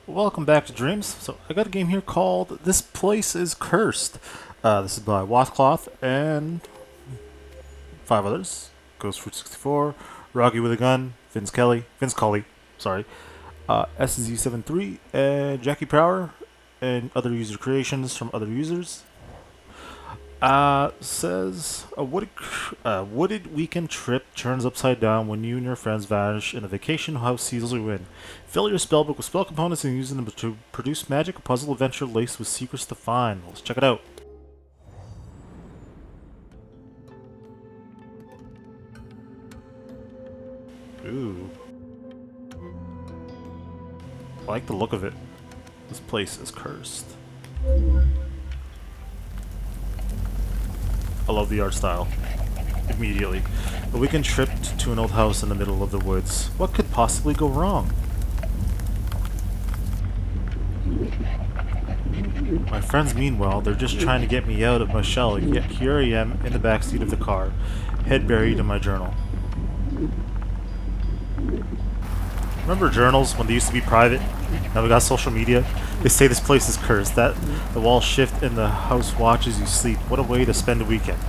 Welcome back to Dreams. So I got a game here called This Place is Cursed. This is by Wothcloth and five others. Ghost Fruit 64, Rocky with a Gun, Vince Cully, sorry, SZ73, and Jackie Prower, and other user creations from other users. Says a wooded weekend trip turns upside down when you and your friends vanish in a vacation house seals you in. Fill your spellbook with spell components and use them to produce magic, a puzzle adventure laced with secrets to find. Let's check it out. Ooh. I like the look of it. This place is cursed. I love the art style. Immediately. A weekend trip to an old house in the middle of the woods. What could possibly go wrong? My friends, meanwhile, they're just trying to get me out of my shell, yet here I am in the backseat of the car, head buried in my journal. Remember journals when they used to be private? Now we got social media. They say this place is cursed, that the walls shift and the house watches you sleep. What a way to spend a weekend.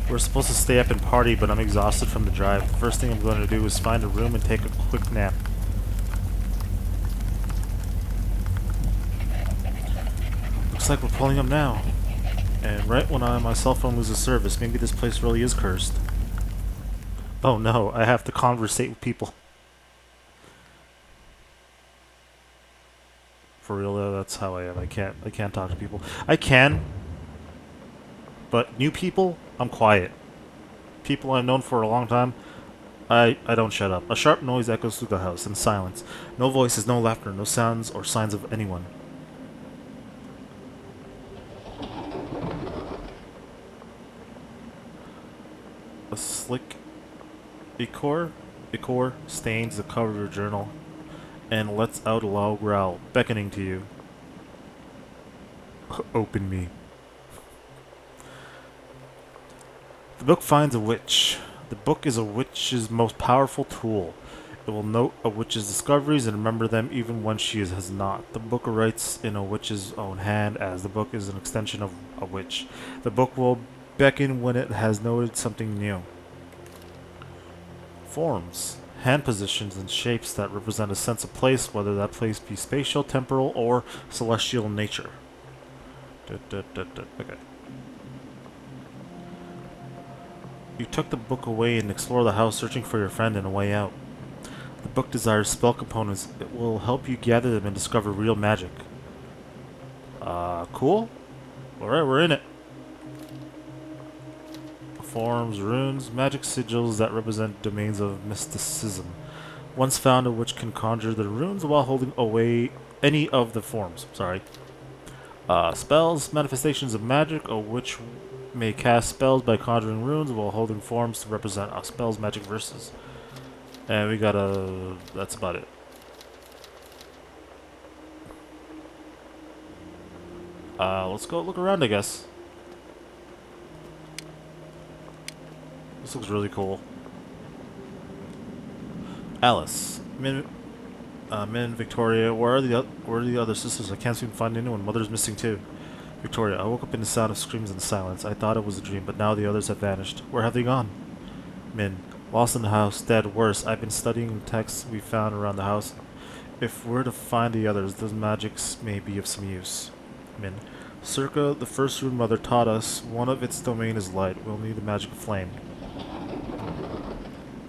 We're supposed to stay up and party, but I'm exhausted from the drive. The first thing I'm going to do is find a room and take a quick nap. Looks like we're pulling up now. And right when my cell phone loses service, maybe this place really is cursed. Oh no, I have to conversate with people. For real though, that's how I am. I can't talk to people. I can, but new people, I'm quiet. People I've known for a long time, I don't shut up. A sharp noise echoes through the house in silence. No voices, no laughter, no sounds or signs of anyone. A slick ichor stains the cover of your journal and lets out a loud growl, beckoning to you. Open me. The book finds a witch. The book is a witch's most powerful tool. It will note a witch's discoveries and remember them even when she has not. The book writes in a witch's own hand, as the book is an extension of a witch. The book will beckon when it has noted something new. Forms. Hand positions and shapes that represent a sense of place, whether that place be spatial, temporal, or celestial in nature. Okay. You tuck the book away and explore the house, searching for your friend and a way out. The book desires spell components. It will help you gather them and discover real magic. Cool? Alright, we're in it. Forms, runes, magic sigils that represent domains of mysticism. Once found, a witch can conjure the runes while holding away any of the forms. Spells, manifestations of magic. A witch may cast spells by conjuring runes while holding forms to represent a spell's magic verses. And we got a... that's about it. Let's go look around, I guess. This looks really cool. Alice, Min, Victoria, where are the other sisters? I can't seem to find anyone. Mother's missing too. Victoria, I woke up in the sound of screams and silence. I thought it was a dream, but now the others have vanished. Where have they gone? Min, lost in the house, dead. Worse, I've been studying texts we found around the house. If we're to find the others, those magics may be of some use. Min, circa the first rune Mother taught us, one of its domain is light. We'll need the magic of flame.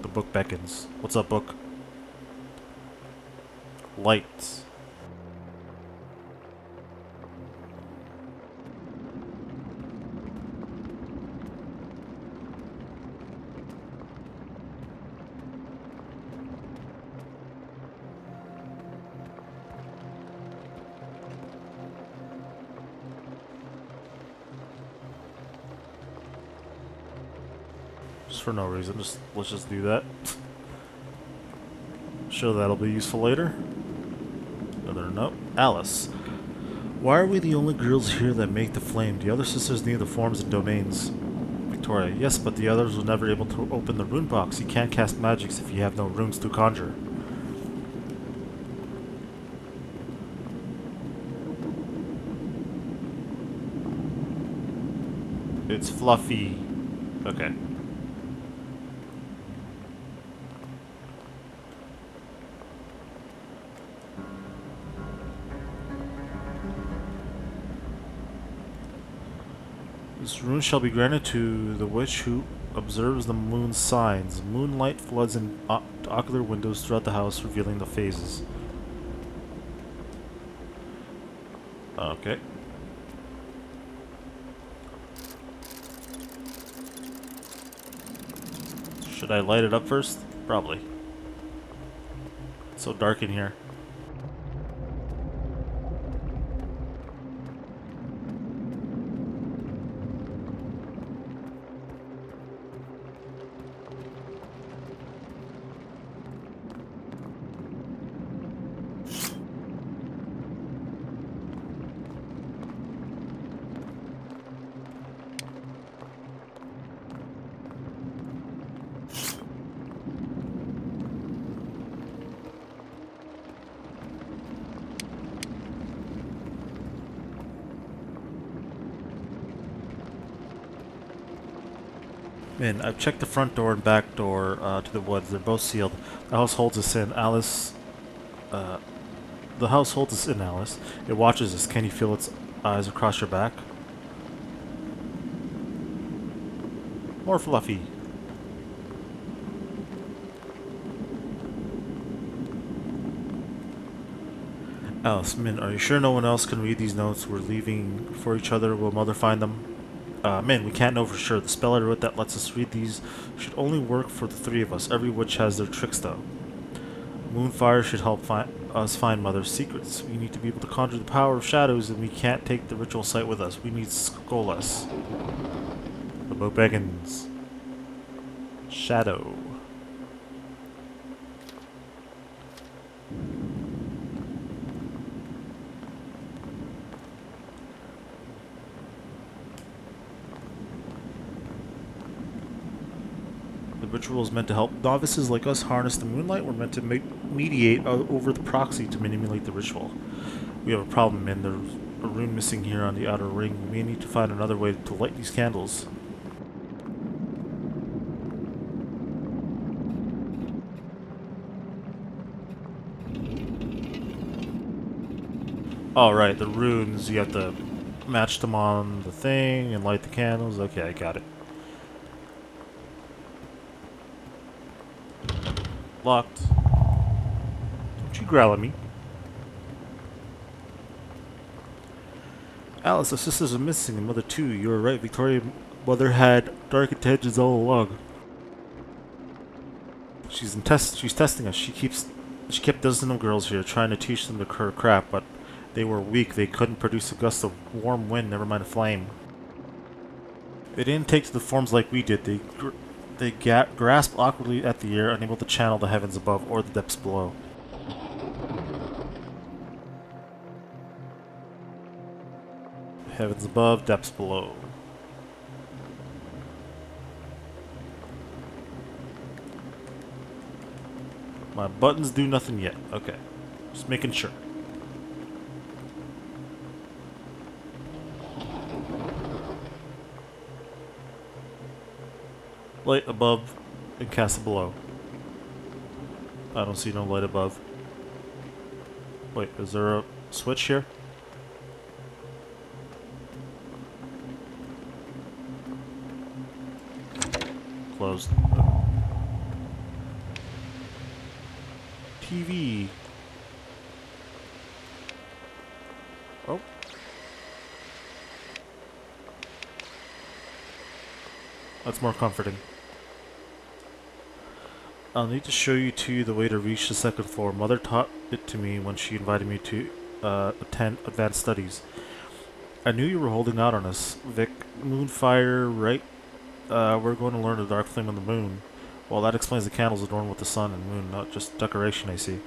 The book beckons. What's up, book? Lights. Just for no reason, let's just do that. Sure, that'll be useful later. Another note. Alice. Why are we the only girls here that make the flame? The other sisters need the forms and domains. Victoria. Yes, but the others were never able to open the rune box. You can't cast magics if you have no runes to conjure. It's fluffy. Okay. This rune shall be granted to the witch who observes the moon's signs. Moonlight floods in ocular windows throughout the house, revealing the phases. Okay. Should I light it up first? Probably. It's so dark in here. Man, I've checked the front door and back door to the woods. They're both sealed. The house holds us in. The house holds us in, Alice. It watches us. Can you feel its eyes across your back? More fluffy. Alice, Min, are you sure no one else can read these notes? We're leaving for each other. Will Mother find them? Min, we can't know for sure. The spell I wrote that lets us read these should only work for the three of us. Every witch has their tricks, though. Moonfire should help us find Mother's secrets. We need to be able to conjure the power of shadows, and we can't take the ritual site with us. We need Skolas. About Beggins. Shadow. The ritual is meant to help novices like us harness the moonlight. We're meant to mediate over the proxy to manipulate the ritual. We have a problem, and there's a rune missing here on the outer ring. We may need to find another way to light these candles. Alright, the runes, you have to match them on the thing and light the candles. Okay, I got it. Locked. Don't you growl at me. Alice, our sisters are missing, and Mother too. You were right, Victoria. Mother had dark intentions all along. She's testing us. She kept dozens of girls here, trying to teach them her crap, but they were weak. They couldn't produce a gust of warm wind, never mind a flame. They didn't take to the forms like we did. They grasped awkwardly at the air, unable to channel the heavens above or the depths below. Heavens above, depths below. My buttons do nothing yet. Okay. Just making sure. Light above and cast it below. I don't see no light above. Wait, is there a switch here? Closed. TV. Oh. That's more comforting. I'll need to show you the way to reach the second floor. Mother taught it to me when she invited me to attend advanced studies. I knew you were holding out on us, Vic. Moonfire, right? We're going to learn the dark flame on the moon. Well, that explains the candles adorned with the sun and moon, not just decoration, I see.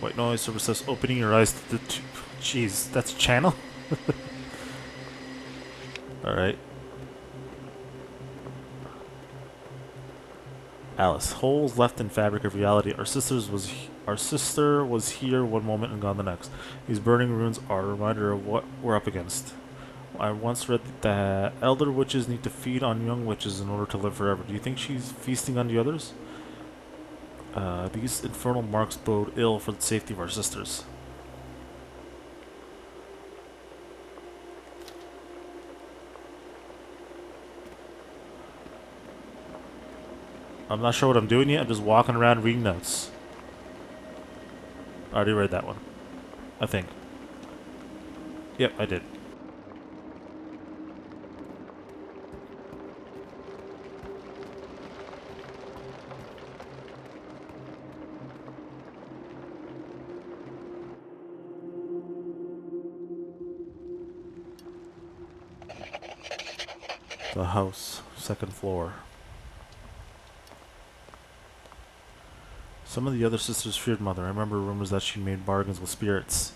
White noise service says opening your eyes to the... Jeez, that's a channel? Alright. Alice. Holes left in fabric of reality. Our sister was here one moment and gone the next. These burning ruins are a reminder of what we're up against. I once read that elder witches need to feed on young witches in order to live forever. Do you think she's feasting on the others? These infernal marks bode ill for the safety of our sisters. I'm not sure what I'm doing yet. I'm just walking around reading notes. I already read that one. I think. Yep, I did. The house, second floor. Some of the other sisters feared Mother. I remember rumors that she made bargains with spirits.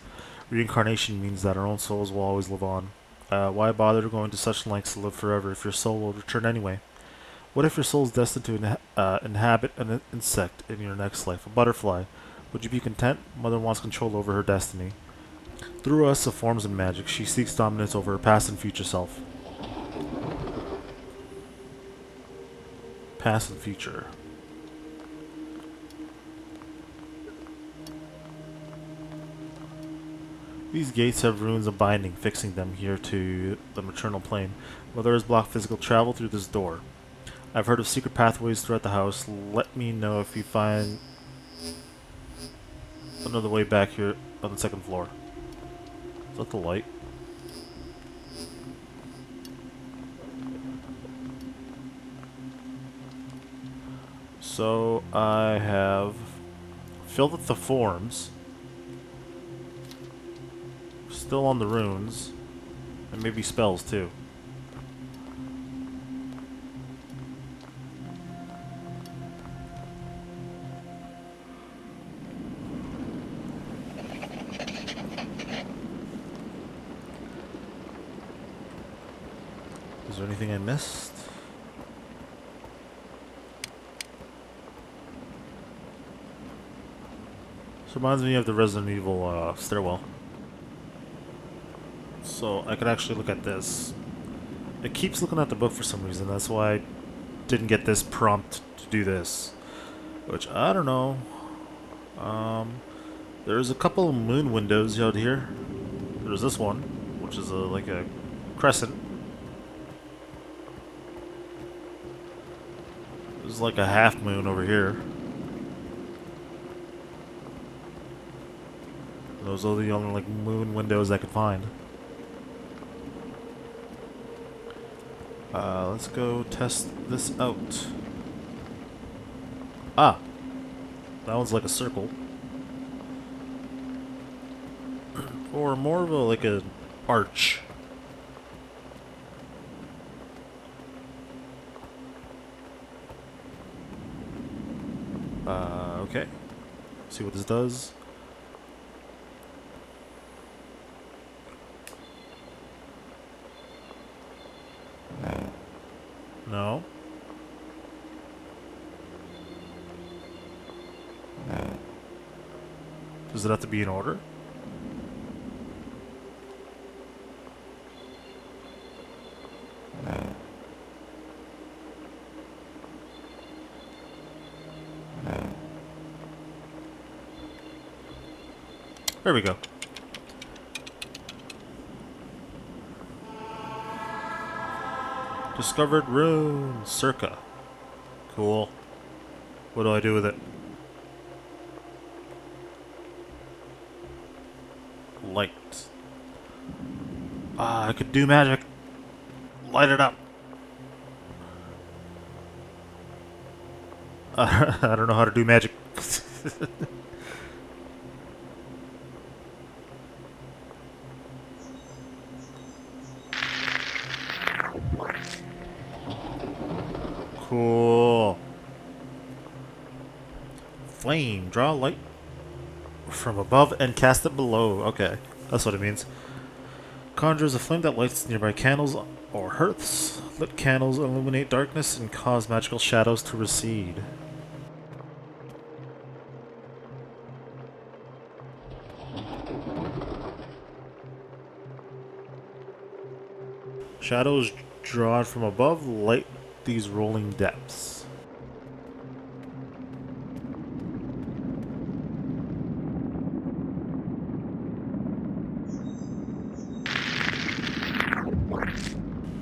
Reincarnation means that our own souls will always live on. Why bother going to such lengths to live forever if your soul will return anyway? What if your soul is destined to inhabit an insect in your next life, a butterfly? Would you be content? Mother wants control over her destiny. Through us of forms and magic, she seeks dominance over her past and future self. Past and future. These gates have runes of binding, fixing them here to the maternal plane. Mother has blocked physical travel through this door. I've heard of secret pathways throughout the house. Let me know if you find another way back here on the second floor. Is that the light? So I have filled up the forms. Still on the runes. And maybe spells too. Is there anything I missed? This reminds me of the Resident Evil stairwell. So I could actually look at this. It keeps looking at the book for some reason. That's why I didn't get this prompt to do this. Which, I don't know. There's a couple of moon windows out here. There's this one, which is like a crescent. There's like a half moon over here. Those are the only like moon windows I could find. Let's go test this out. Ah! That one's like a circle. Or more of a, like a arch. Okay. See what this does. No. Does it have to be in order? There we go. Discovered rune, circa. Cool. What do I do with it? Light. Ah, I could do magic. Light it up. I don't know how to do magic. Cool. Flame. Draw light from above and cast it below. Okay, that's what it means. Conjures a flame that lights nearby candles Or hearths. Lit candles illuminate darkness and cause magical shadows to recede. Shadows drawn from above light these rolling depths.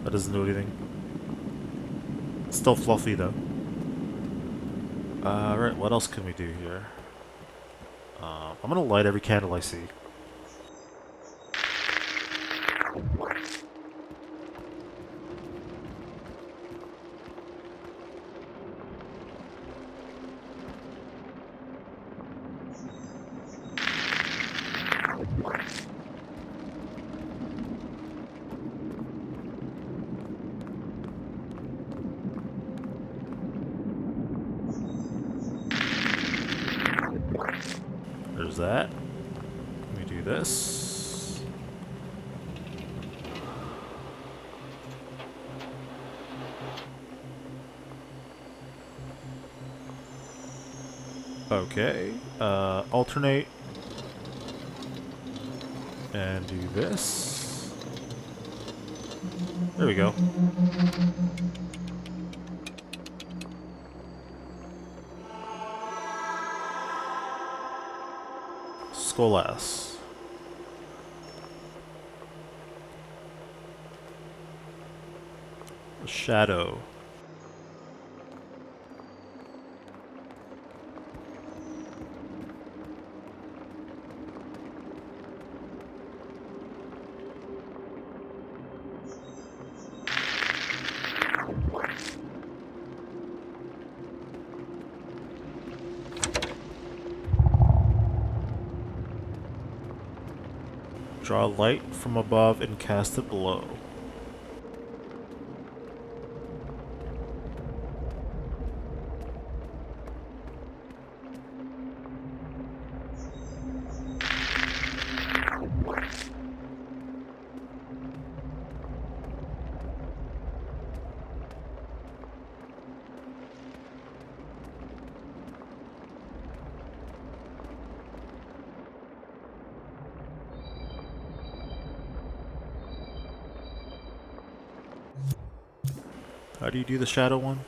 That doesn't do anything. It's still fluffy though. Right, what else can we do here? I'm gonna light every candle I see. There's that. Let me do this. Okay. Alternate. And do this. There we go. Skolas. Shadow. Draw light from above and cast it below. How do you do the shadow one?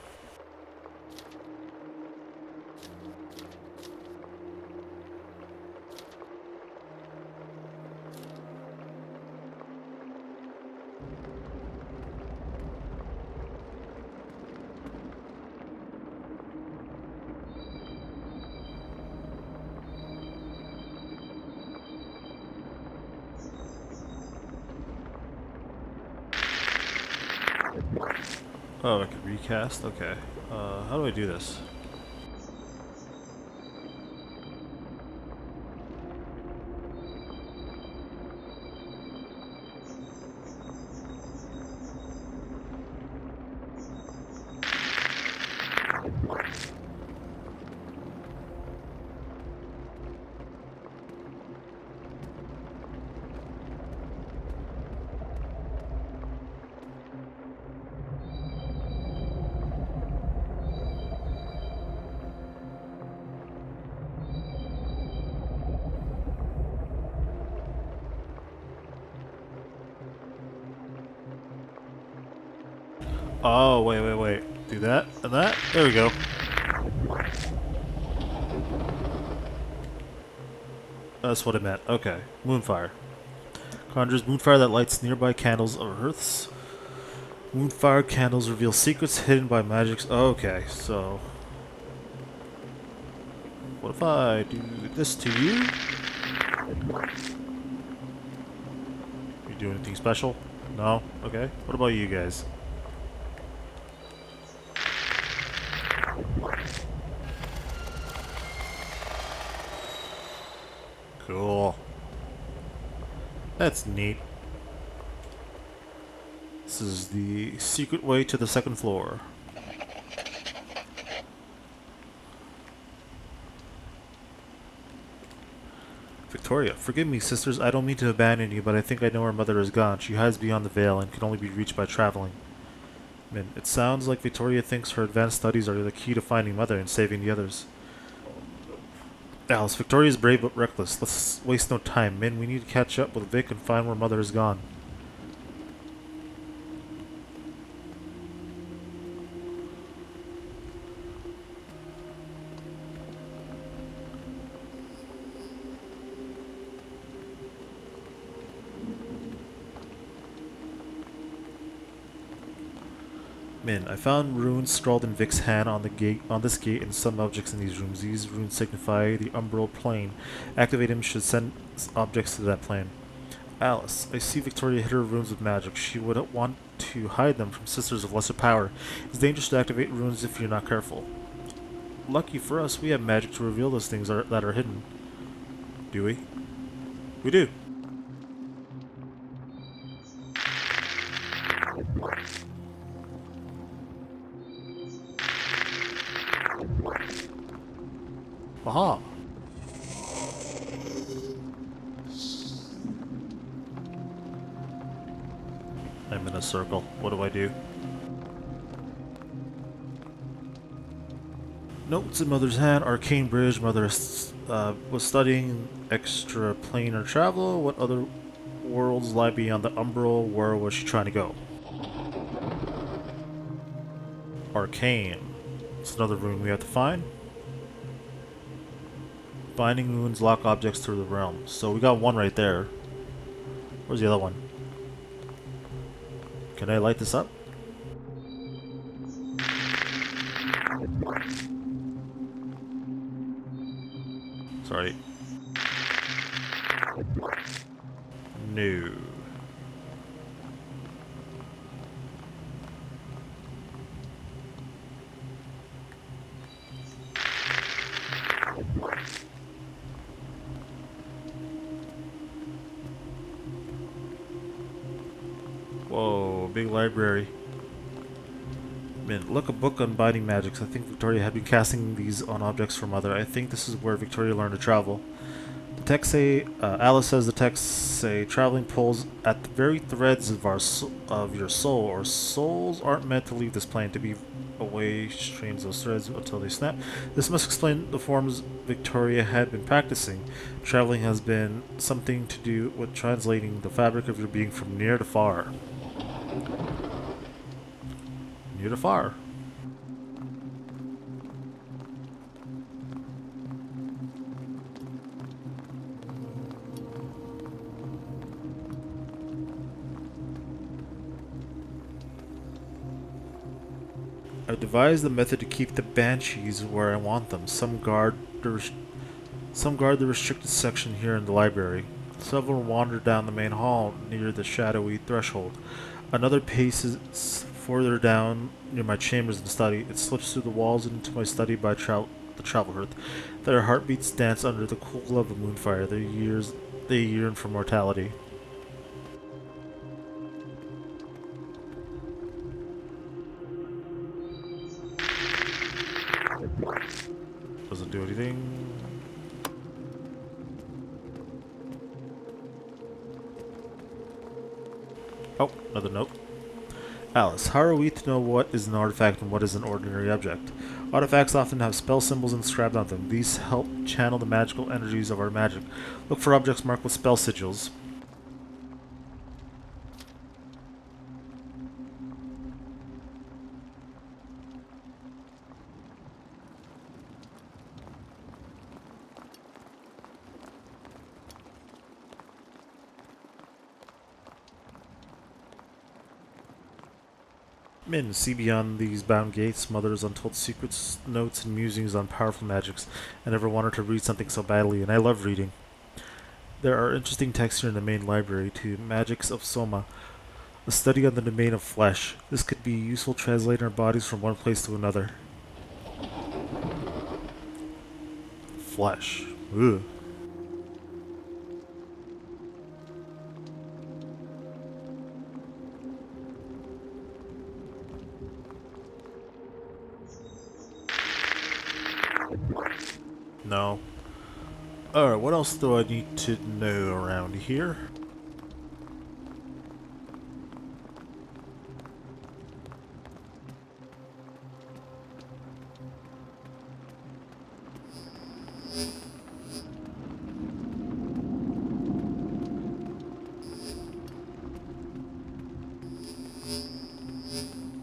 Oh, I could recast? Okay. How do I do this? Oh, wait. Do that and that? There we go. That's what it meant. Okay. Moonfire. Conjures moonfire that lights nearby candles or hearths. Moonfire candles reveal secrets hidden by magics. Okay, so... what if I do this to you? You do anything special? No? Okay. What about you guys? Cool. That's neat. This is the secret way to the second floor. Victoria, forgive me, sisters. I don't mean to abandon you, but I think I know where Mother is gone. She hides beyond the veil and can only be reached by traveling. Min, it sounds like Victoria thinks her advanced studies are the key to finding Mother and saving the others. Alice, Victoria is brave but reckless. Let's waste no time. Min, we need to catch up with Vic and find where Mother is gone. Min, I found runes scrawled in Vic's hand on this gate and some objects in these rooms. These runes signify the umbral plane. Activate them should send objects to that plane. Alice, I see Victoria hid her runes with magic. She would want to hide them from sisters of lesser power. It's dangerous to activate runes if you're not careful. Lucky for us, we have magic to reveal those things that are hidden. Do we? We do. Aha! I'm in a circle. What do I do? Notes in Mother's hand. Arcane bridge. Mother was studying extraplanar travel. What other worlds lie beyond the umbral? Where was she trying to go? Arcane. It's another rune we have to find. Binding runes lock objects through the realm. So we got one right there. Where's the other one? Can I light this up? Sorry. No. Whoa, big library. Look, a book on binding magics. I think Victoria had been casting these on objects for Mother. I think this is where Victoria learned to travel. The text say, Alice says the texts say, traveling pulls at the very threads of your soul. Our souls aren't meant to leave this plane. To be away strains those threads until they snap. This must explain the forms Victoria had been practicing. Traveling has been something to do with translating the fabric of your being from near to far. Near to far. I devised the method to keep the banshees where I want them. Some guard the restricted section here in the library. Several wander down the main hall near the shadowy threshold. Another paces further down near my chambers and study. It slips through the walls into my study by the travel hearth. Their heartbeats dance under the cool glow of moonfire. They yearn for mortality. Doesn't do anything. Oh, another note. Alice, how are we to know what is an artifact and what is an ordinary object? Artifacts often have spell symbols inscribed on them. These help channel the magical energies of our magic. Look for objects marked with spell sigils. Min, see beyond these bound gates, Mother's untold secrets, notes, and musings on powerful magics. I never wanted to read something so badly, and I love reading. There are interesting texts here in the main library, too. Magics of Soma, a study on the domain of flesh. This could be useful translating our bodies from one place to another. Flesh. Ugh. No. Alright, what else do I need to know around here?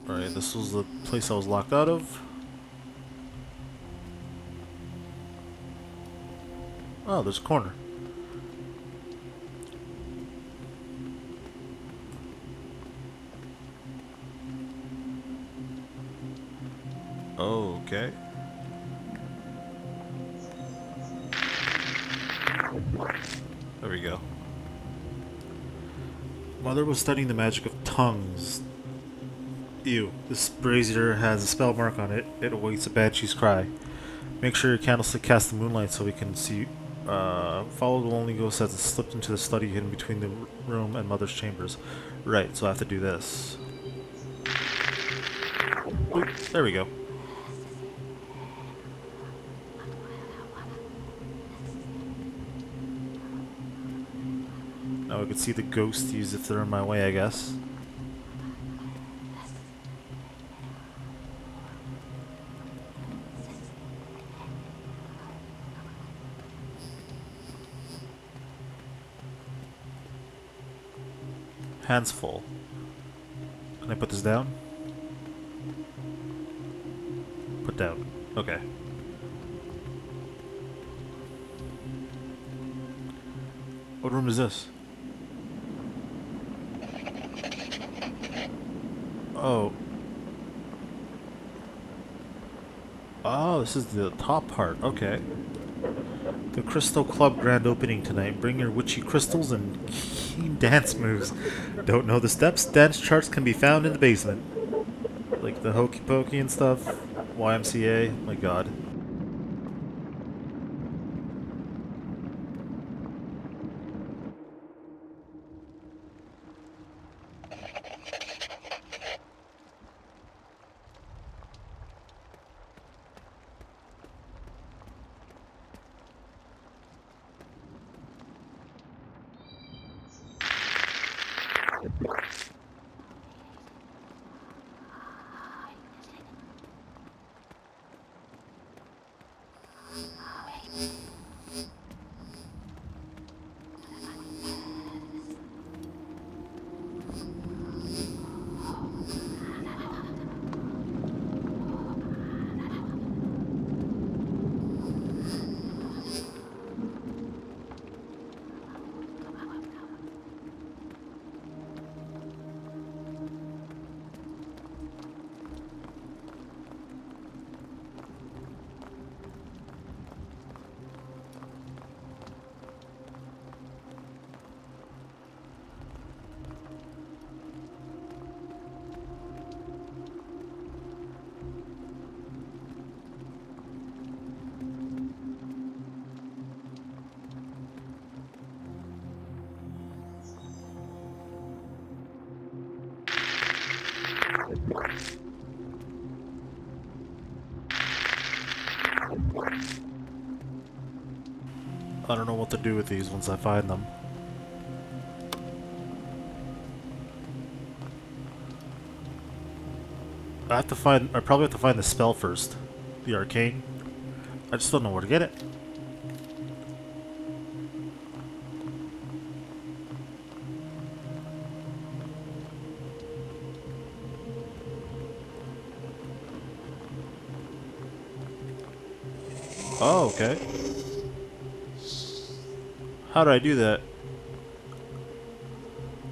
Alright, this was the place I was locked out of. Oh, there's a corner. Oh, okay. There we go. Mother was studying the magic of tongues. Ew. This brazier has a spell mark on it. It awaits a banshee's cry. Make sure your candlestick casts the moonlight so we can see. Follow the lonely ghost as it slipped into the study hidden between the room and Mother's chambers. Right, so I have to do this. Oop, there we go. Now I can see the ghosties if they're in my way, I guess. Hands full. Can I put this down? Put down. Okay. What room is this? Oh. Oh, this is the top part. Okay. The Crystal Club grand opening tonight. Bring your witchy crystals and keen dance moves. Don't know the steps? Dance charts can be found in the basement. Like the hokey pokey and stuff. YMCA. My god. I don't know what to do with these once I find them. I probably have to find the spell first. The arcane. I just don't know where to get it. Oh, okay. How do I do that?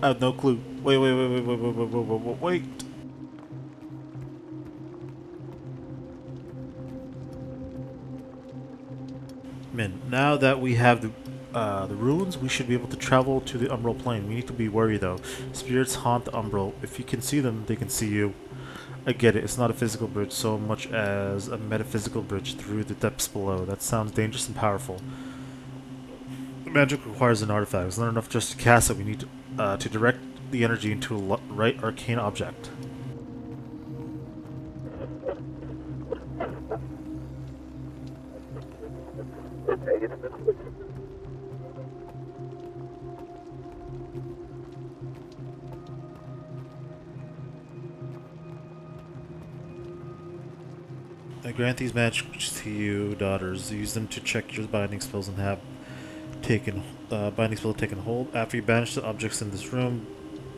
I have no clue. Wait. Man, now that we have the ruins, we should be able to travel to the Umbral Plane. We need to be wary though. Spirits haunt the Umbral. If you can see them, they can see you. I get it. It's not a physical bridge so much as a metaphysical bridge through the depths below. That sounds dangerous and powerful. Magic requires an artifact. It's not enough just to cast it. We need to direct the energy into a right arcane object. I grant these magics to you, daughters. Use them to check your binding spells and have taken binding spell taken hold. After you banish the objects in this room,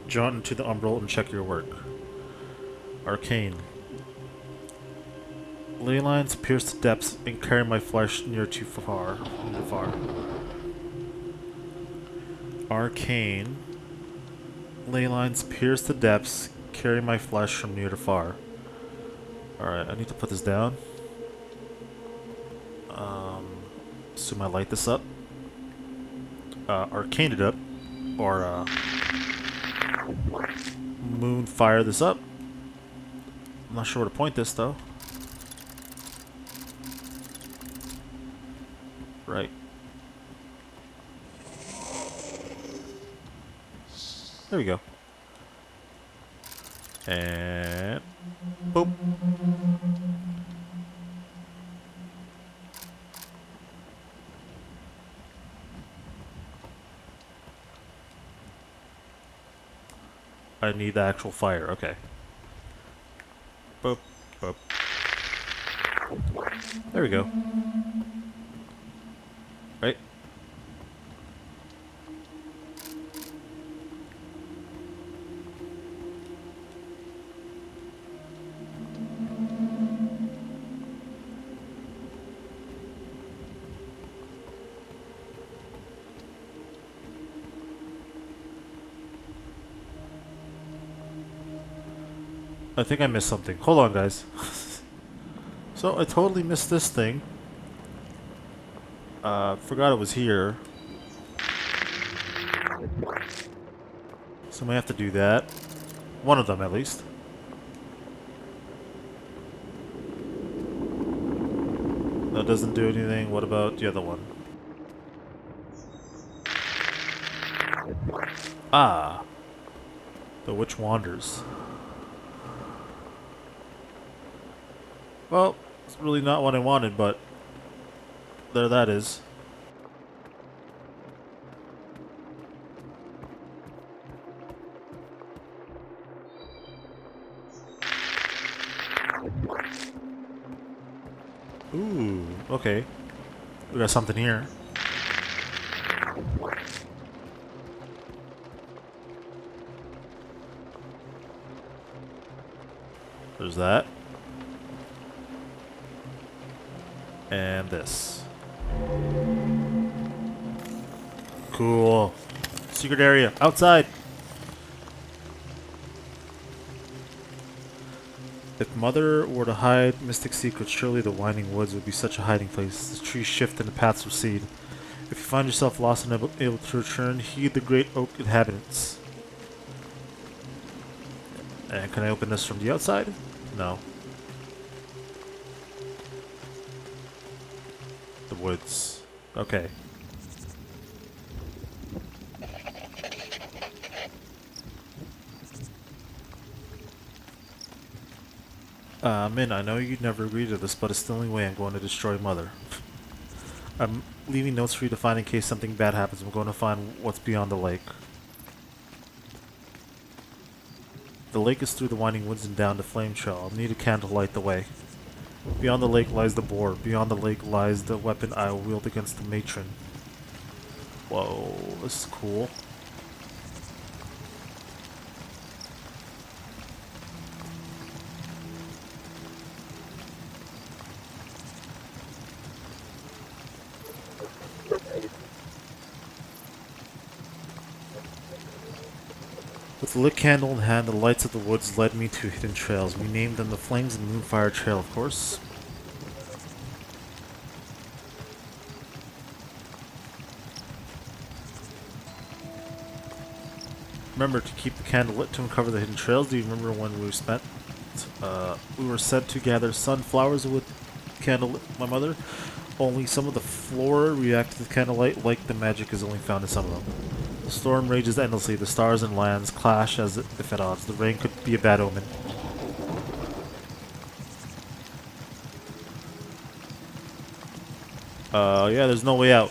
jaunt into the umbral and check your work. Arcane. Ley lines pierce the depths and carry my flesh near too far. Arcane. Ley lines pierce the depths, carry my flesh from near to far. Alright, I need to put this down. Assume I light this up. Arcane it up. Or, moon fire this up. I'm not sure where to point this, though. Right. There we go. And boop. I need the actual fire. Okay. Boop, boop. There we go. Right? I think I missed something. Hold on, guys. So I totally missed this thing. Forgot it was here. So I might have to do that. One of them, at least. That doesn't do anything. What about the other one? Ah! The witch wanders. Well, it's really not what I wanted, but there that is. Ooh, okay. We got something here. There's that. And this. Cool. Secret area. Outside. If Mother were to hide mystic secrets, surely the Winding Woods would be such a hiding place. The trees shift and the paths recede. If you find yourself lost and unable to return, heed the great oak inhabitants. And can I open this from the outside? No. The woods. Okay. Min, I know you'd never agree to this, but it's the only way I'm going to destroy Mother. I'm leaving notes for you to find in case something bad happens. I'm going to find what's beyond the lake. The lake is through the winding woods and down to Flame Trail. I'll need a candle to light the way. Beyond the lake lies the boar. Beyond the lake lies the weapon I will wield against the matron. Whoa, this is cool. With the lit candle in hand, the lights of the woods led me to hidden trails. We named them the Flames and Moonfire Trail, of course. Remember to keep the candle lit to uncover the hidden trails. Do you remember when we were sent to gather sunflowers with candle lit, my mother? Only some of the flora react to the candlelight, like the magic is only found in some of them. The storm rages endlessly. The stars and lands clash as if at odds. The rain could be a bad omen. Yeah, there's no way out.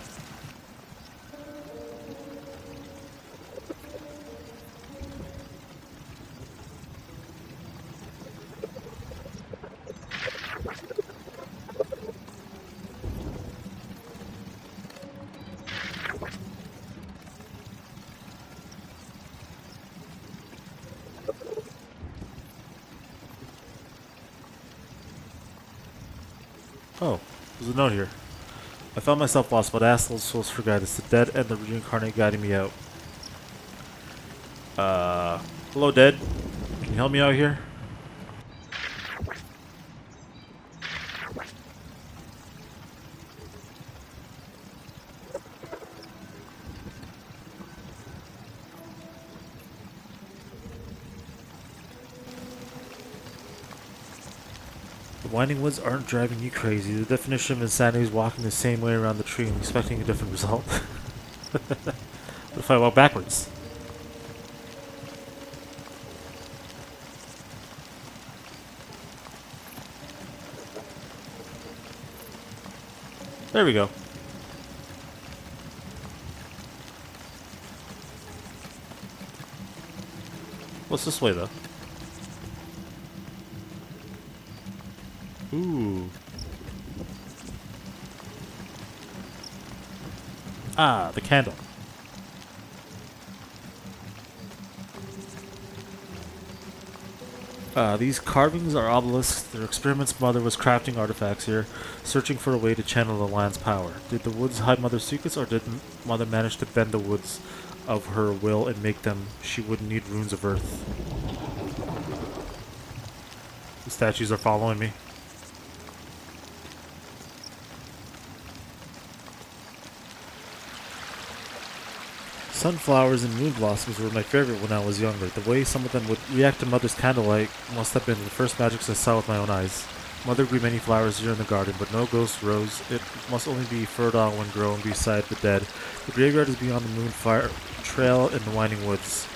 Oh, there's a note here. I found myself lost, but asked those souls for guidance. The dead and the reincarnate guiding me out. Hello, dead. Can you help me out here? The winding woods aren't driving you crazy. The definition of insanity is walking the same way around the tree and expecting a different result. What if I walk backwards? There we go. What's this way, though? Ooh. Ah, the candle. These carvings are obelisks. They're experiments. Mother was crafting artifacts here, searching for a way to channel the land's power. Did the woods hide Mother's secrets, or did Mother manage to bend the woods of her will and make them? She wouldn't need runes of earth. The statues are following me. Sunflowers and moon blossoms were my favorite when I was younger. The way some of them would react to Mother's candlelight must have been the first magics I saw with my own eyes. Mother grew many flowers here in the garden, but no ghost rose. It must only be fertile when grown beside the dead. The graveyard is beyond the moonfire trail in the winding woods.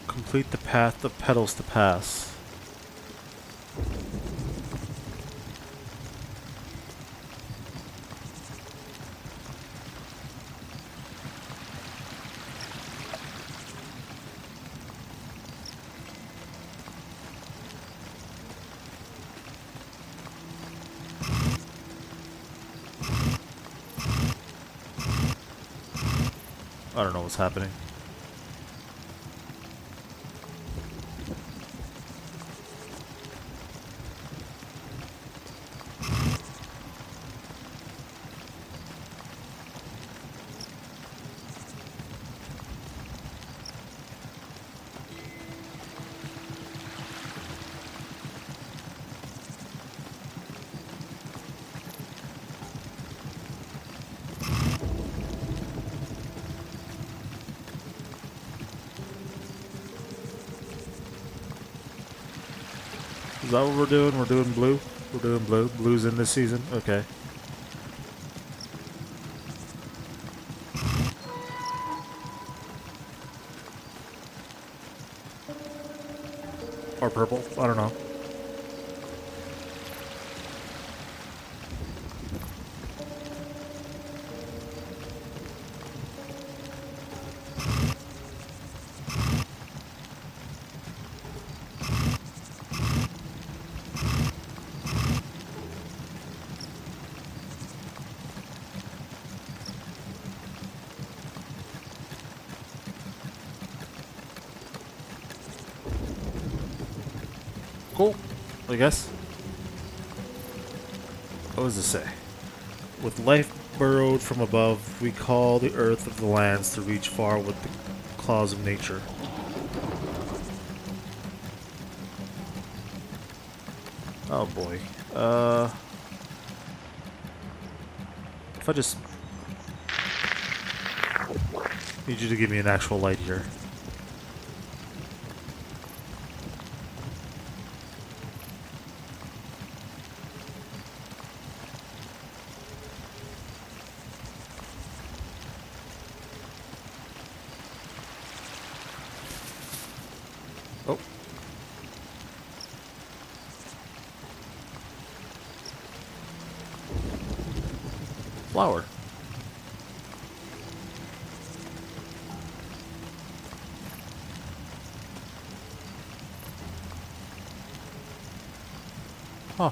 Complete the path of petals to pass. I don't know what's happening. Is that what we're doing? We're doing blue? We're doing blue. Blue's in this season? Okay. Or purple? I don't know. Cool, I guess. What does this say? With life burrowed from above, we call the earth of the lands to reach far with the claws of nature. Oh boy. If I just need you to give me an actual light here. Oh. Flower. Huh.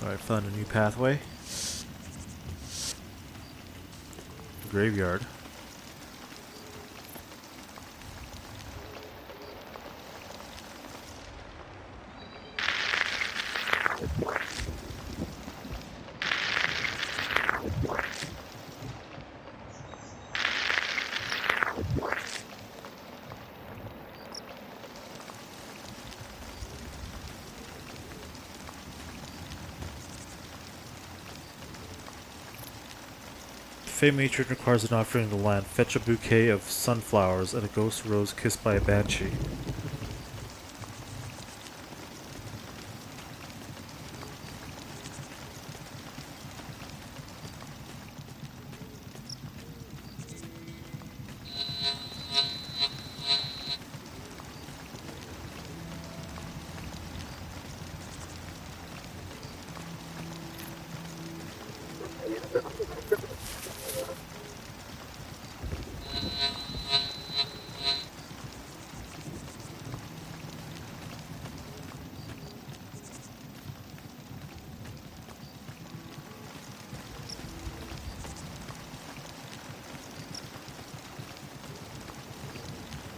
Alright, found a new pathway. Graveyard. Fey matron requires an offering in the land. Fetch a bouquet of sunflowers and a ghost rose kissed by a banshee.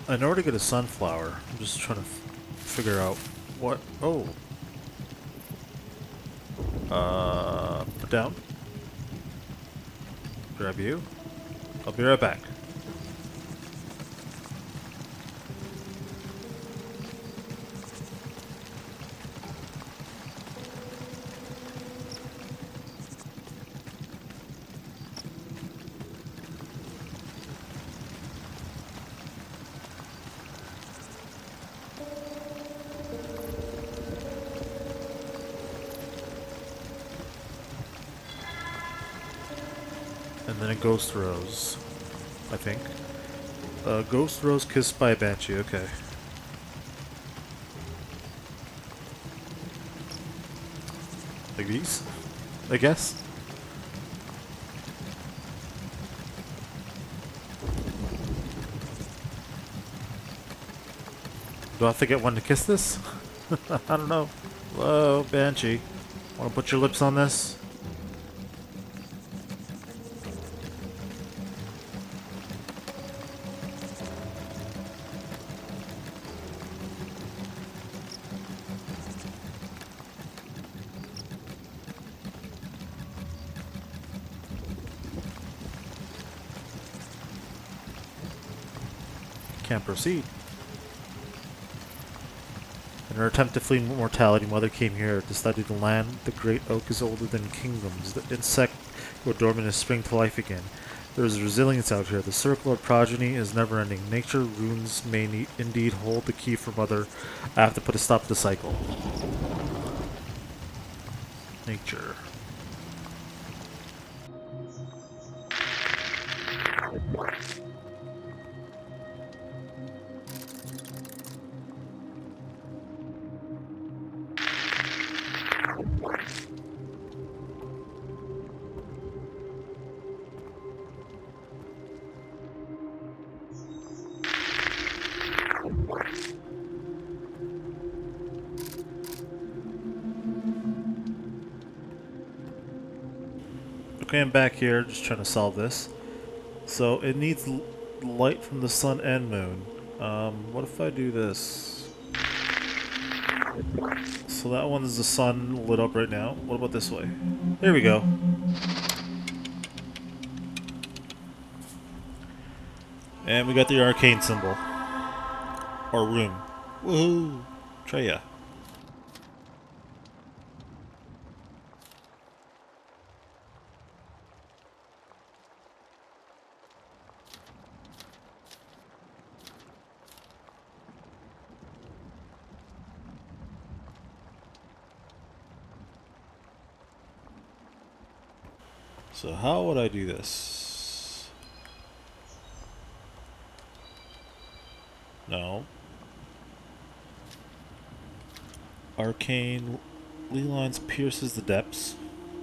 I know where to get a sunflower. I'm just trying to figure out what. Oh. Put down. Grab you. I'll be right back. And then a ghost rose, I think. Ghost rose kissed by a banshee, okay. Like these, I guess. Do I have to get one to kiss this? I don't know. Whoa, banshee. Wanna put your lips on this? Can't proceed. In her attempt to flee mortality, Mother came here to study the land. The great oak is older than kingdoms. The insect go dormant and spring to life again. There is resilience out here. The circle of progeny is never ending. Nature runes may indeed hold the key for Mother. I have to put a stop to the cycle. Nature. Okay, I'm back here, just trying to solve this. So it needs light from the sun and moon. What if I do this? So that one is the sun lit up right now. What about this way? There we go. And we got the arcane symbol. Or room. Woohoo! Treya. So how would I do this? No. Arcane Lee lines pierces the depths,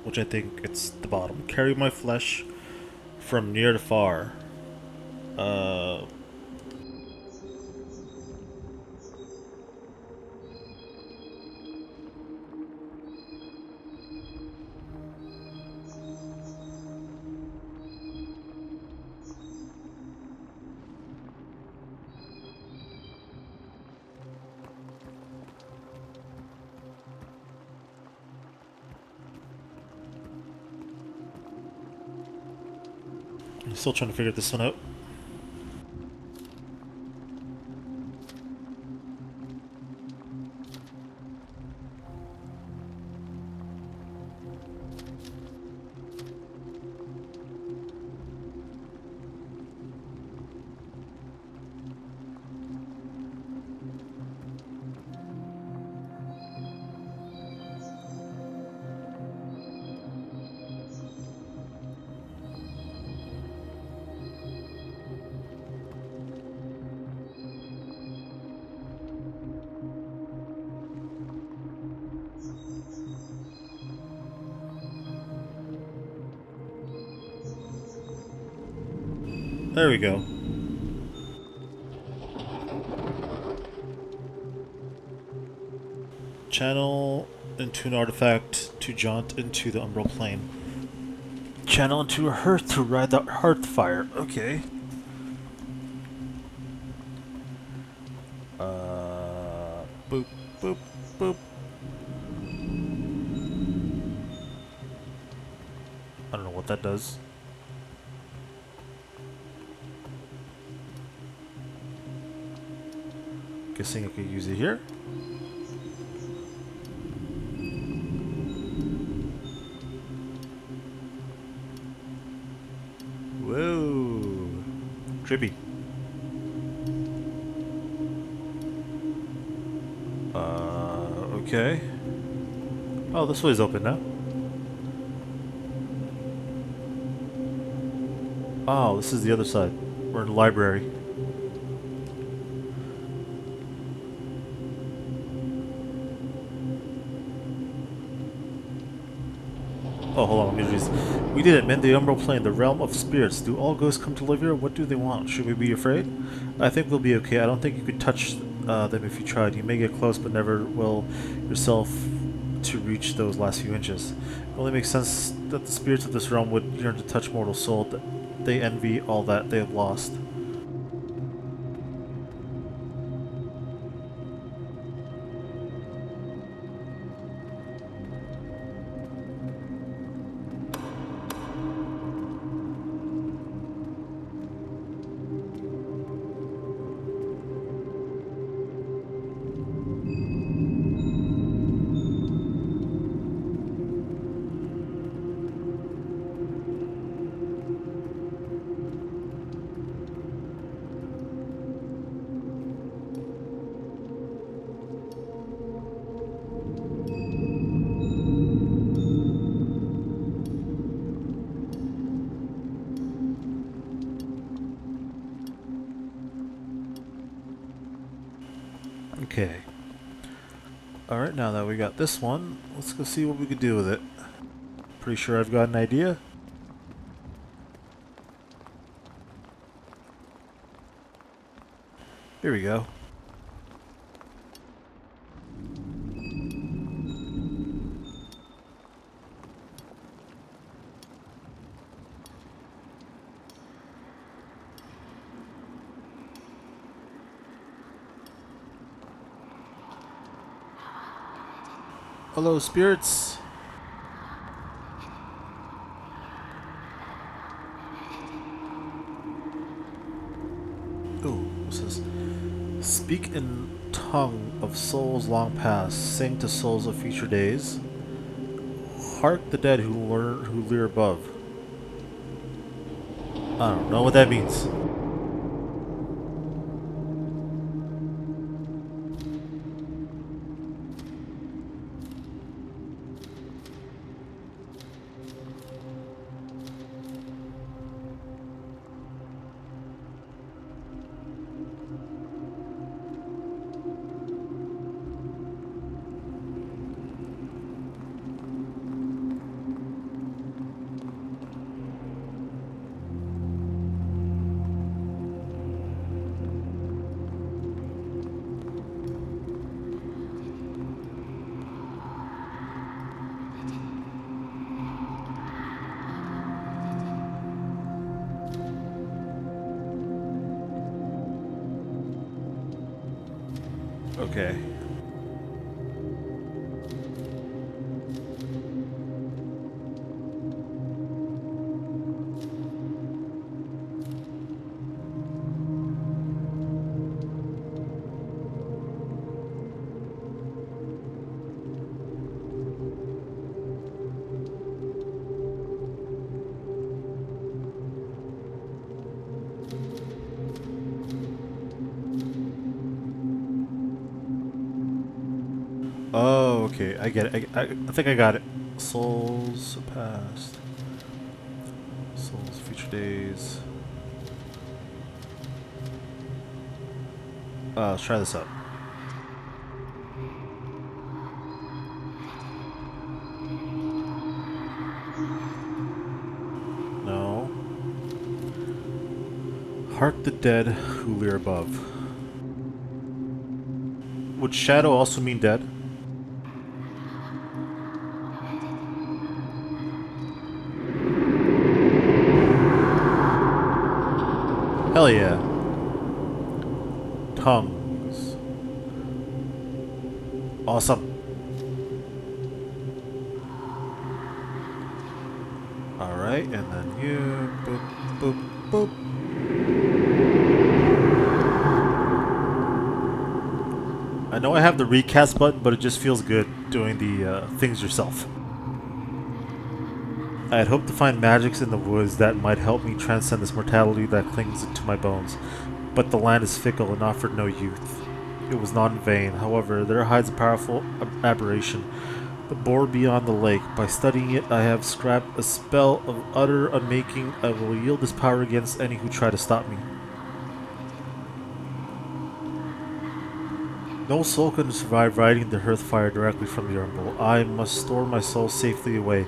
which I think it's the bottom. Carry my flesh from near to far. Uh, I'm still trying to figure this one out. There we go. Channel into an artifact to jaunt into the umbral plane. Channel into a hearth to ride the hearth fire. Okay. Boop, boop, boop. I don't know what that does. Guessing I could use it here. Whoa. Trippy. Okay. Oh, this way's open now. Oh, this is the other side. We're in the library. Oh, hold on, let me read this. We did it, men. The Umbral Plane, the realm of spirits. Do all ghosts come to live here? What do they want? Should we be afraid? I think we'll be okay. I don't think you could touch them if you tried. You may get close, but never will yourself to reach those last few inches. It only makes sense that the spirits of this realm would yearn to touch mortal soul. That they envy all that they have lost. Okay. Alright, now that we got this one, let's go see what we could do with it. Pretty sure I've got an idea. Here we go. Hello, spirits. Ooh, what's this? Speak in tongue of souls long past, sing to souls of future days. Hark the dead who leer above. I don't know what that means. Okay. Oh, okay. I get it. I think I got it. Souls past. Souls future days. Let's try this out. No. Hark the dead who leer above. Would shadow also mean dead? Hell yeah. Tongues. Awesome. Alright, and then you. Boop, boop, boop. I know I have the recast button, but it just feels good doing the things yourself. I had hoped to find magics in the woods that might help me transcend this mortality that clings to my bones, but the land is fickle and offered no youth. It was not in vain. However, there hides a powerful aberration, the boar beyond the lake. By studying it, I have scrapped a spell of utter unmaking. I will yield this power against any who try to stop me. No soul can survive riding the hearth fire directly from the umbral. I must store my soul safely away.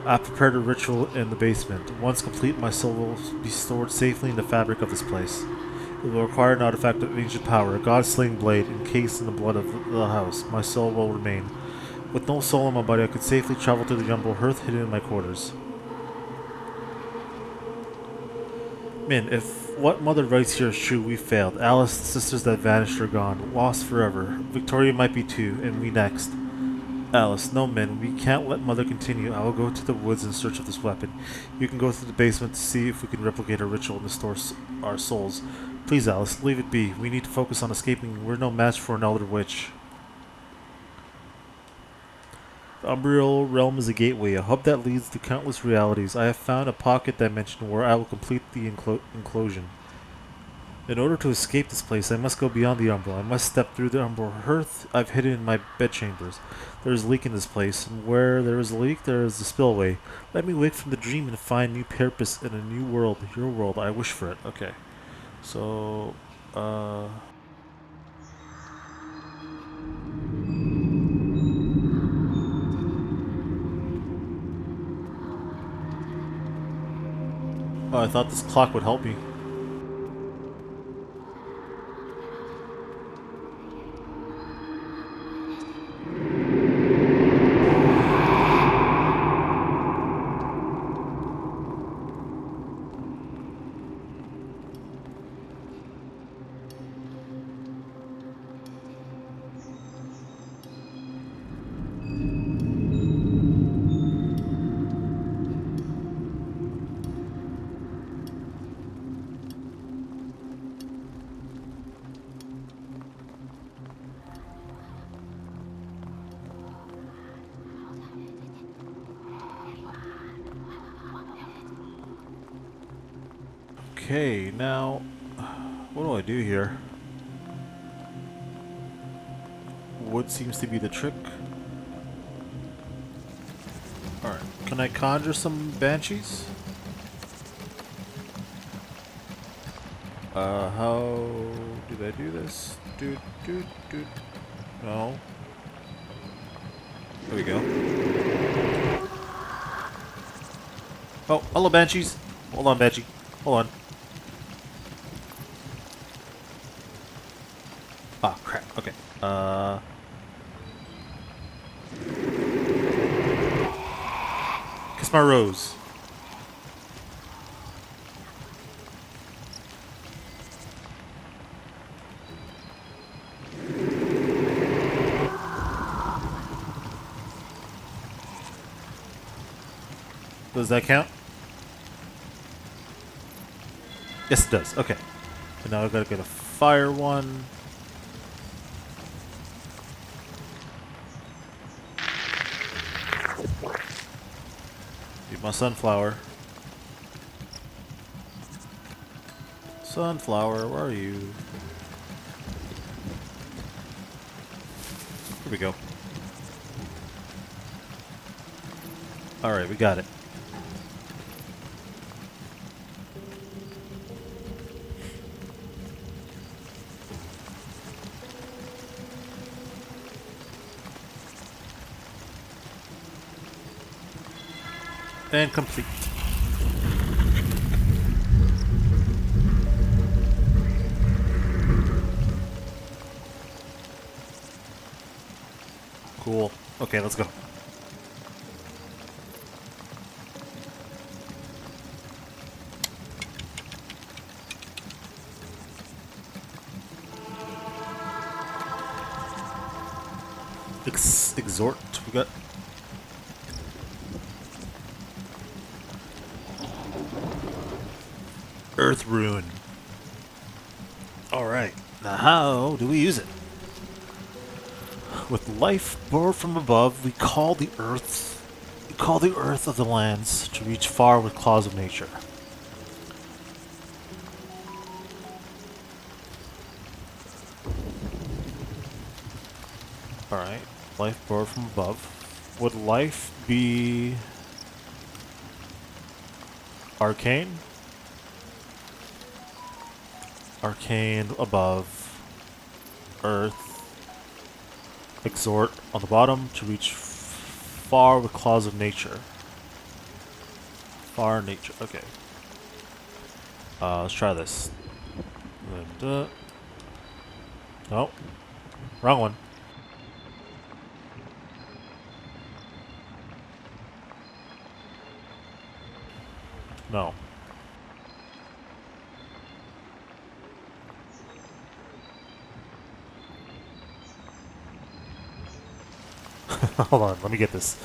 I prepared a ritual in the basement. Once complete, my soul will be stored safely in the fabric of this place. It will require an artifact of ancient power, a god-slaying blade encased in the blood of the house. My soul will remain. With no soul in my body, I could safely travel to the umbral hearth hidden in my quarters. Min, if what Mother writes here is true, we failed. Alice, the sisters that vanished are gone, lost forever. Victoria might be too, and we next. Alice, no, Min, we can't let Mother continue. I will go to the woods in search of this weapon. You can go to the basement to see if we can replicate a ritual and restore our souls. Please, Alice, leave it be. We need to focus on escaping. We're no match for an elder witch. The Umbral Realm is a gateway, a hub that leads to countless realities. I have found a pocket dimension where I will complete the enclosure. In order to escape this place, I must go beyond the Umbral. I must step through the Umbral hearth I've hidden in my bedchambers. There is a leak in this place, and where there is a leak, there is a spillway. Let me wake from the dream and find new purpose in a new world. Your world, I wish for it. Okay. So, oh, I thought this clock would help me. Okay, now, what do I do here? Wood seems to be the trick. Alright, can I conjure some banshees? How did I do this? No. There we go. Oh, hello, banshees. Hold on, Banshee. Hold on. Ah, crap. Okay. Kiss my rose. Does that count? Yes, it does. Okay. And now I gotta get a fire one. Need my sunflower. Sunflower, where are you? Here we go. Alright, we got it. And complete. Cool. Okay, let's go. Exhort. We got. Earth rune. Alright. Now how do we use it? With life borrowed from above, we call the earth of the lands to reach far with claws of nature. Alright. Life borrowed from above. Would life be arcane? Arcane above. Earth. Exhort on the bottom to reach far with claws of nature. Far nature. Okay. Let's try this. And, oh. Wrong one. No. Hold on, let me get this.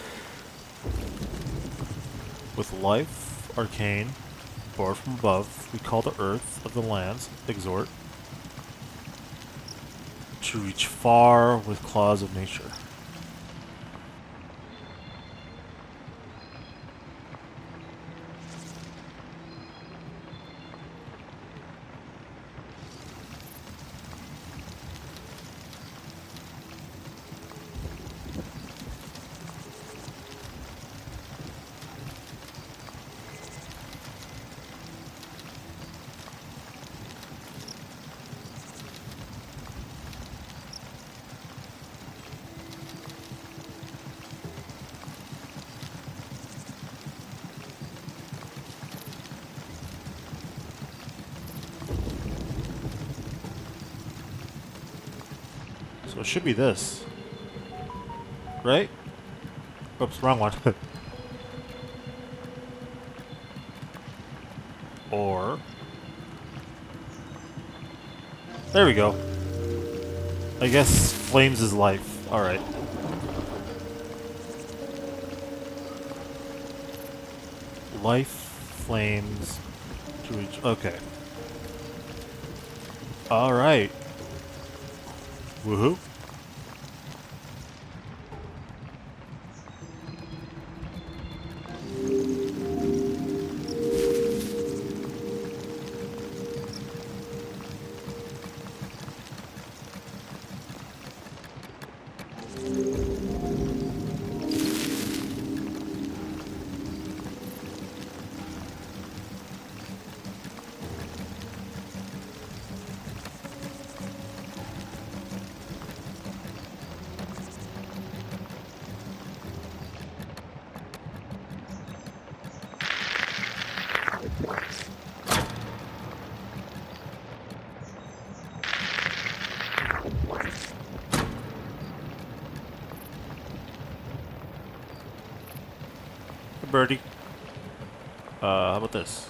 With life, arcane, borrowed from above, we call the earth of the lands, exhort, to reach far with claws of nature. So it should be this. Right? Oops, wrong one. Or... there we go. I guess flames is life. Alright. Life, flames, to reach... okay. Alright. Woohoo. Birdie. How about this?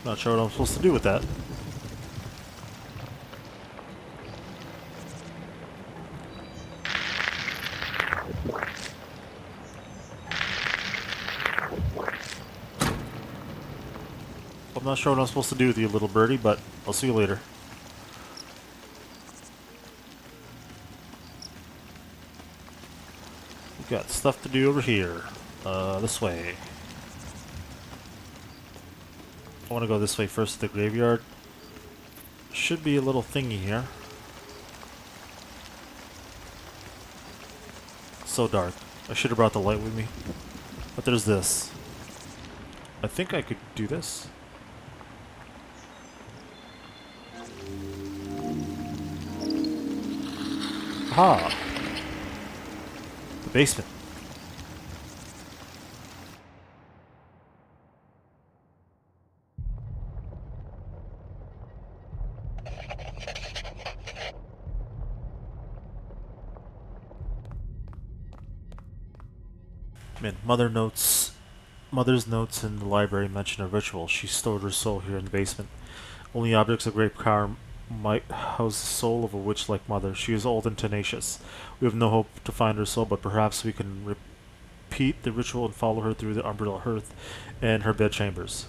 Not sure what I'm supposed to do with that. I'm not sure what I'm supposed to do with you, little birdie, but I'll see you later. We've got stuff to do over here. This way. I want to go this way first to the graveyard. Should be a little thingy here. So dark. I should have brought the light with me. But there's this. I think I could do this. Aha! The basement. Man, Mother's notes in the library mention a ritual. She stored her soul here in the basement. Only objects of great power might house the soul of a witch like Mother. She is old and tenacious. We have no hope to find her soul, but perhaps we can repeat the ritual and follow her through the umbrella hearth and her bedchambers.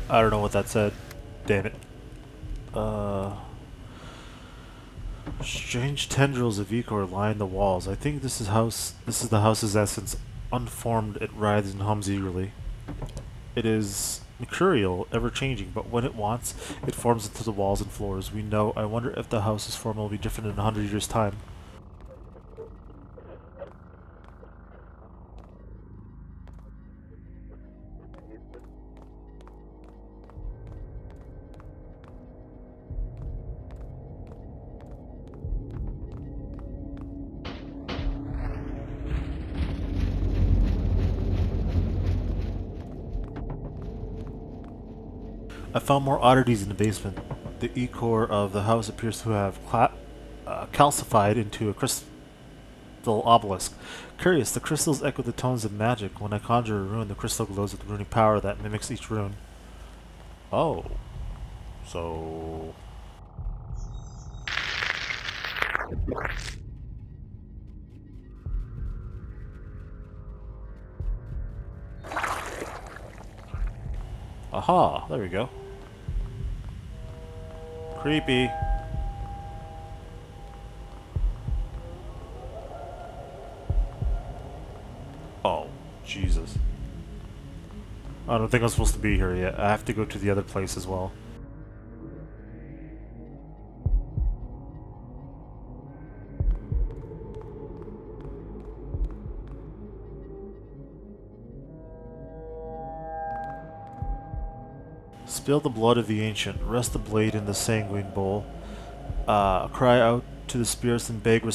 I don't know what that said. Damn it. Strange tendrils of ichor line the walls. I think this is the house's essence. Unformed, it writhes and hums eagerly. It is mercurial, ever-changing, but when it wants, it forms into the walls and floors. We know. I wonder if the house's form will be different in 100 years' time. I found more oddities in the basement. The ichor of the house appears to have calcified into a crystal obelisk. Curious, the crystals echo the tones of magic. When I conjure a rune, the crystal glows with runic power that mimics each rune. Oh. So... Aha, there we go. Creepy. Oh, Jesus. I don't think I'm supposed to be here yet. I have to go to the other place as well. Spill the blood of the ancient. Rest the blade in the sanguine bowl. Cry out to the spirits and beg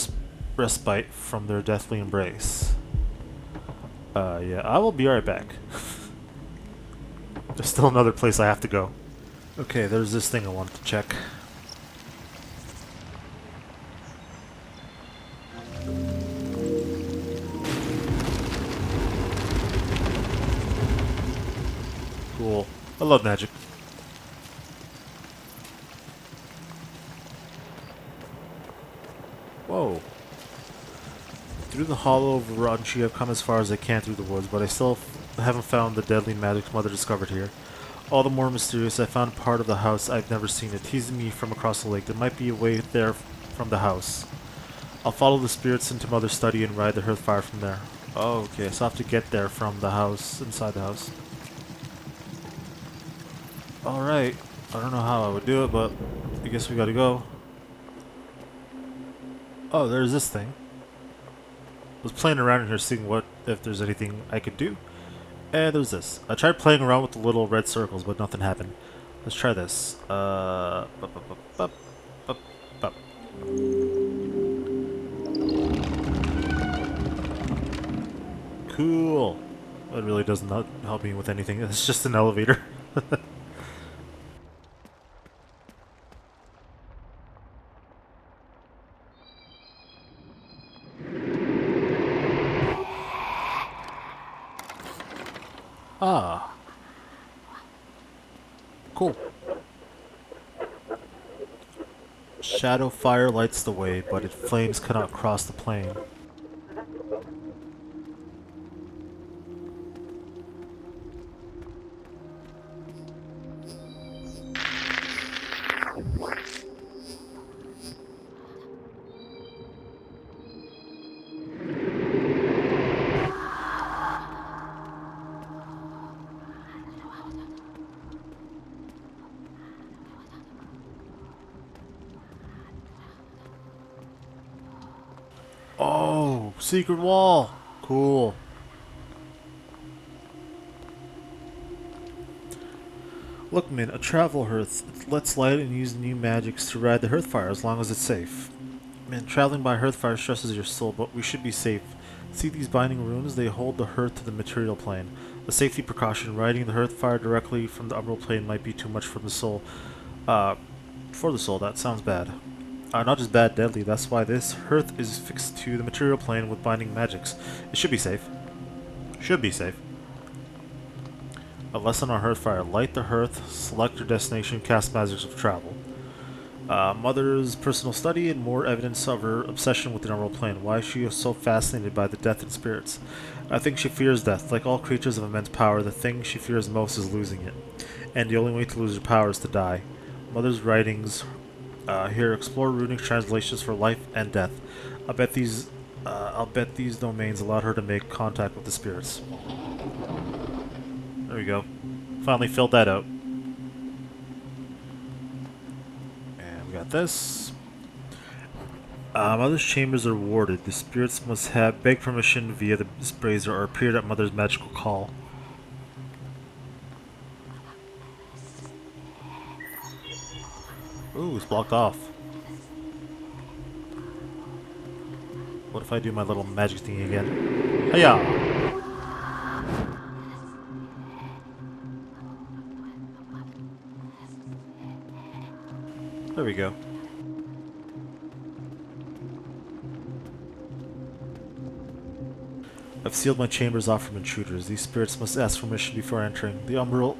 respite from their deathly embrace. Yeah, I will be right back. There's still another place I have to go. Okay, there's this thing I wanted to check. Cool. I love magic. Whoa. Through the hollow of a rotten tree, I've come as far as I can through the woods, but I still haven't found the deadly magic Mother discovered here. All the more mysterious, I found part of the house I've never seen. It teasing me from across the lake. There might be a way there from the house. I'll follow the spirits into Mother's study and ride the hearth fire from there. Oh, okay, so I have to get there from the house, inside the house. Alright. I don't know how I would do it, but I guess we gotta go. Oh, there's this thing. I was playing around in here seeing if there's anything I could do. And there's this. I tried playing around with the little red circles, but nothing happened. Let's try this. Bup. Cool. It really does not help me with anything. It's just an elevator. Ah. Cool. Shadow fire lights the way, but its flames cannot cross the plane. Oh, secret wall. Cool. Look, Min, a travel hearth. It lets light and use new magics to ride the hearthfire as long as it's safe. Man, traveling by hearthfire stresses your soul, but we should be safe. See these binding runes? They hold the hearth to the material plane. A safety precaution, riding the hearthfire directly from the umbral plane might be too much for the soul. For the soul, that sounds bad. Not just bad, deadly. That's why this hearth is fixed to the material plane with binding magics. It should be safe. Should be safe. A lesson on hearthfire. Light the hearth, select your destination, cast magics of travel. Mother's personal study and more evidence of her obsession with the umbral plane. Why is she so fascinated by the death in spirits? I think she fears death. Like all creatures of immense power, the thing she fears most is losing it. And the only way to lose your power is to die. Mother's writings here explore runic translations for life and death. I'll bet these domains allowed her to make contact with the spirits. There we go. Finally filled that out. And we got this. Mother's chambers are warded. The spirits must have beg permission via the brazier or appear at Mother's magical call. Ooh, it's blocked off. What if I do my little magic thing again? Hiya! There we go. I've sealed my chambers off from intruders. These spirits must ask permission before entering. The umbral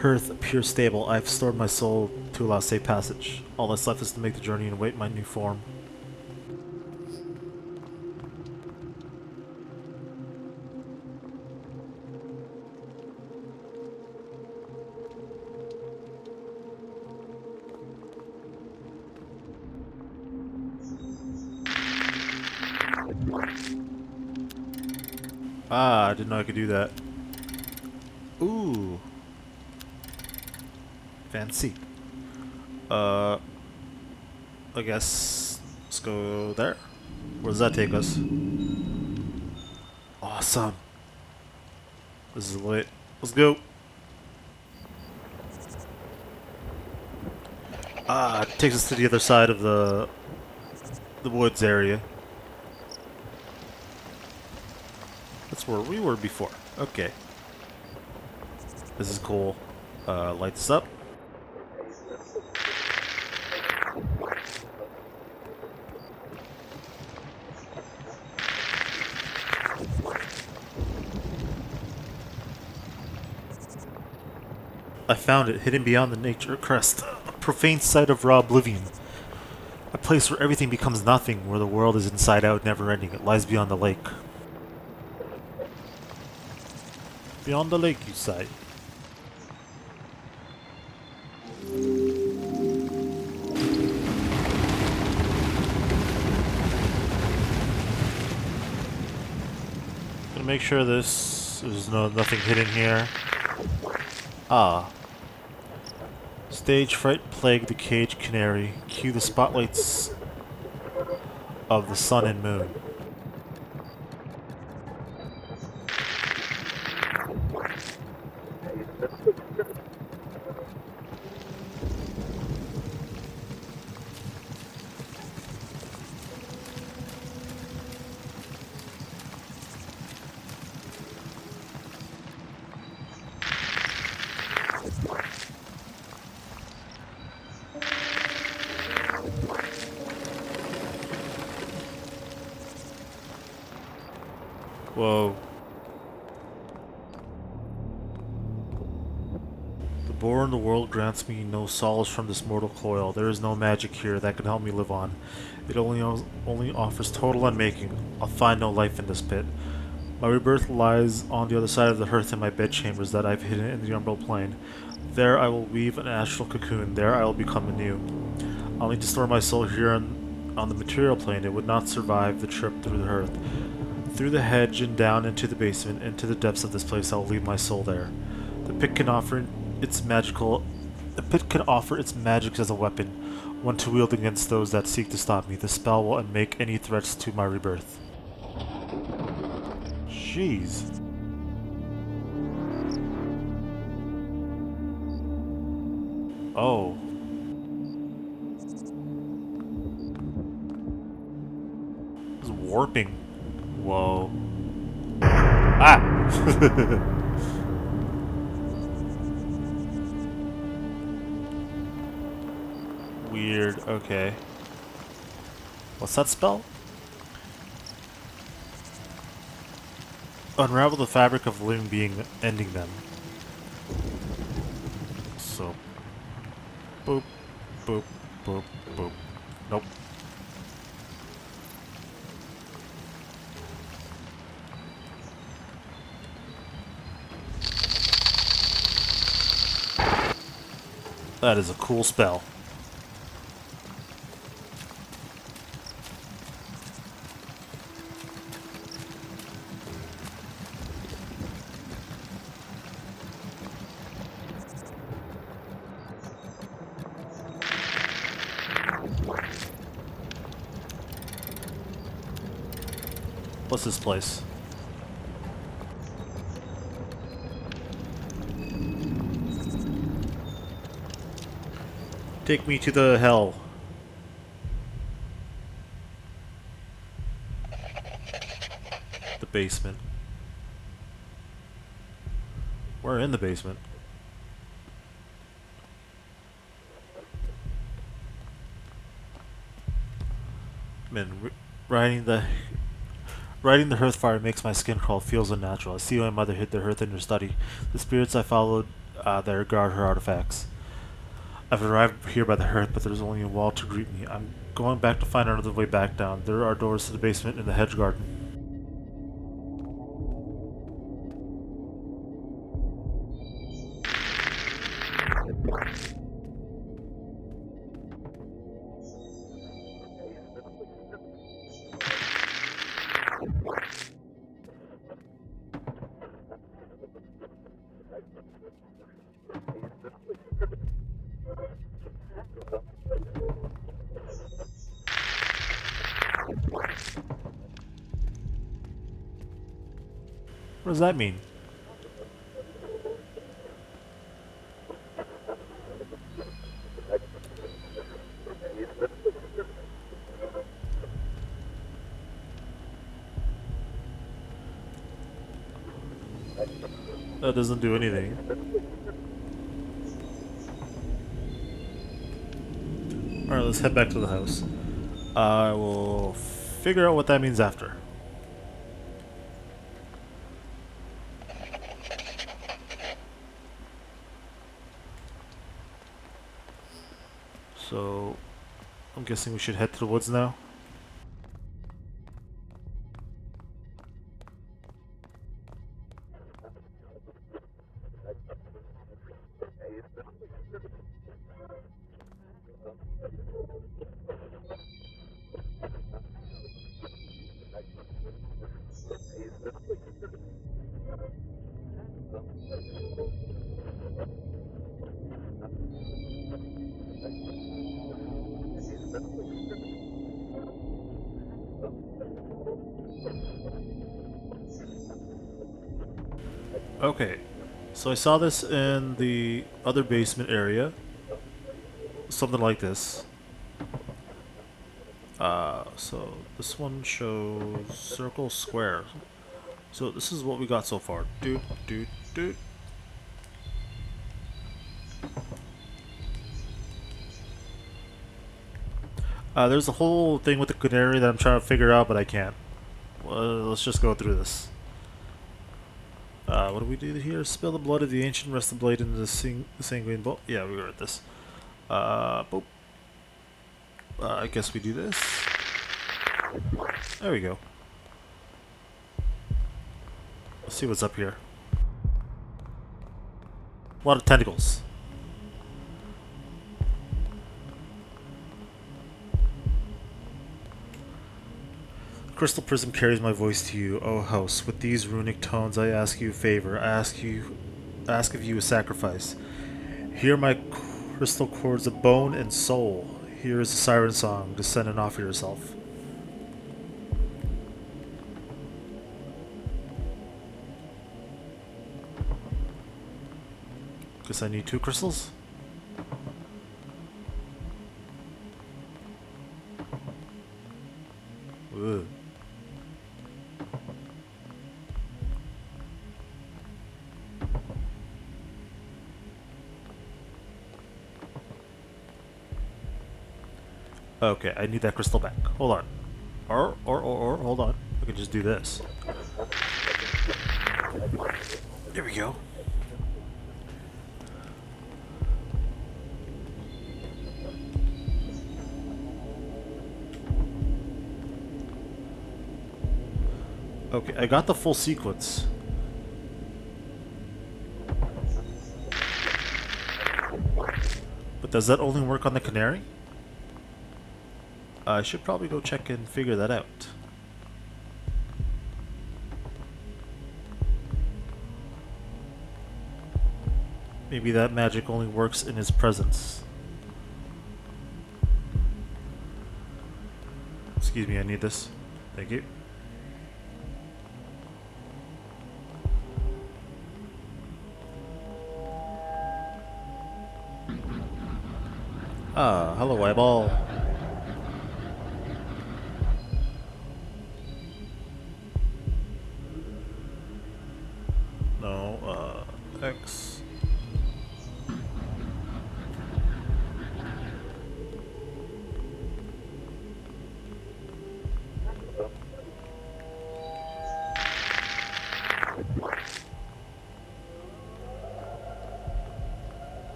hearth appears stable. I've stored my soul to allow safe passage. All that's left is to make the journey and await my new form. Ah, I didn't know I could do that. Ooh. Fancy. I guess let's go there. Where does that take us? Awesome. This is lit. Let's go. Ah, it takes us to the other side of the woods area. That's where we were before. Okay. This is cool. Light this up. I found it, hidden beyond the nature crest. A profane site of raw oblivion. A place where everything becomes nothing, where the world is inside out, never ending. It lies beyond the lake. Beyond the lake, you say? Gonna make sure there's nothing hidden here. Ah. Stage fright plague the caged canary. Cue the spotlights of the sun and moon. Whoa. The bore in the world grants me no solace from this mortal coil. There is no magic here that can help me live on. It only offers total unmaking. I'll find no life in this pit. My rebirth lies on the other side of the hearth in my bedchambers that I've hidden in the umbral plane. There I will weave an astral cocoon. There I will become anew. I'll need to store my soul here on the material plane. It would not survive the trip through the hearth. Through the hedge and down into the basement, into the depths of this place, I will leave my soul there. The pit can offer its magic as a weapon, one to wield against those that seek to stop me. The spell will unmake any threats to my rebirth. Jeez. Oh. It's warping. Whoa. Ah! Weird. Okay. What's that spell? Unravel the fabric of the living being, ending them. So. Boop. Boop. Boop. Boop. Nope. That is a cool spell. What's this place? Take me to the hell. The basement. We're in the basement. Man, riding the hearth fire makes my skin crawl. Feels unnatural. I see my mother hid the hearth in her study. The spirits I followed there guard her artifacts. I've arrived here by the hearth, but there's only a wall to greet me. I'm going back to find another way back down. There are doors to the basement and the hedge garden. What does that mean? That doesn't do anything. Alright, let's head back to the house. I will figure out what that means after. So, I'm guessing we should head to the woods now. Okay, so I saw this in the other basement area. Something like this. So this one shows circle, square. So this is what we got so far. Doot, doot, doot. There's a whole thing with the canary that I'm trying to figure out, but I can't. Let's just go through this. What do we do here? Spill the blood of the ancient, rest the blade into the sanguine bowl. Yeah, we read this. Boop. I guess we do this. There we go. Let's see what's up here. A lot of tentacles. Crystal prism carries my voice to you, O house. With these runic tones, I ask you a favor. I ask of you a sacrifice. Hear my crystal chords of bone and soul. Here is a siren song. Descend and offer yourself. Guess I need 2 crystals. Ugh. Okay, I need that crystal back. Hold on. Or, hold on. I can just do this. There we go. Okay, I got the full sequence. But does that only work on the canary? I should probably go check and figure that out. Maybe that magic only works in his presence. Excuse me, I need this. Thank you. Ah, hello, eyeball. No, X.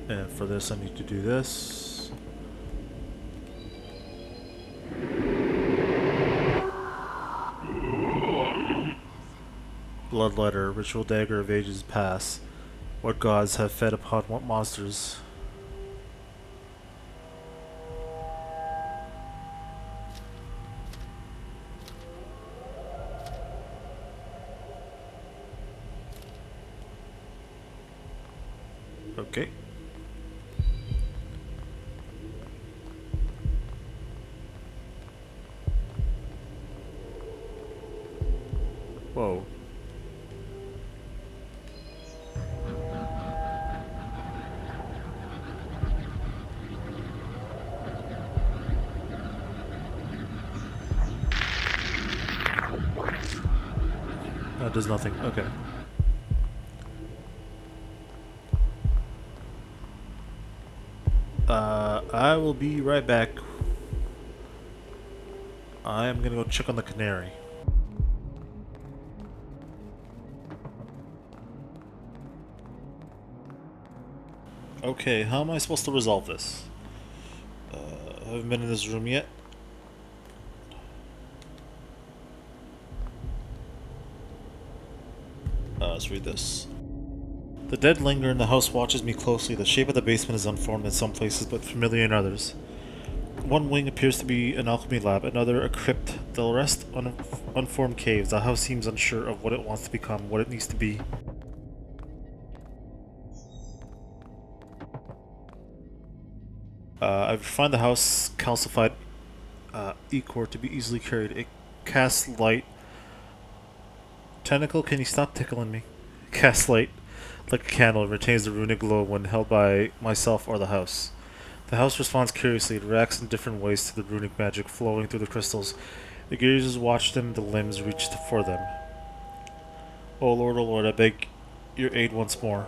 And for this, I need to do this. Blood letter, ritual dagger of ages past. What gods have fed upon what monsters? Okay. Whoa. That does nothing. Okay. I will be right back. I am gonna go check on the canary. Okay, how am I supposed to resolve this? I haven't been in this room yet. Let's read this. The dead linger and the house watches me closely. The shape of the basement is unformed in some places, but familiar in others. One wing appears to be an alchemy lab, another a crypt. The rest unformed caves. The house seems unsure of what it wants to become, what it needs to be. I find the house calcified ichor to be easily carried. It casts light. Tentacle, can you stop tickling me? Casts light like a candle and retains the runic glow when held by myself or the house. The house responds curiously. It reacts in different ways to the runic magic flowing through the crystals. The gazers watch them, the limbs reach for them. Oh Lord, I beg your aid once more.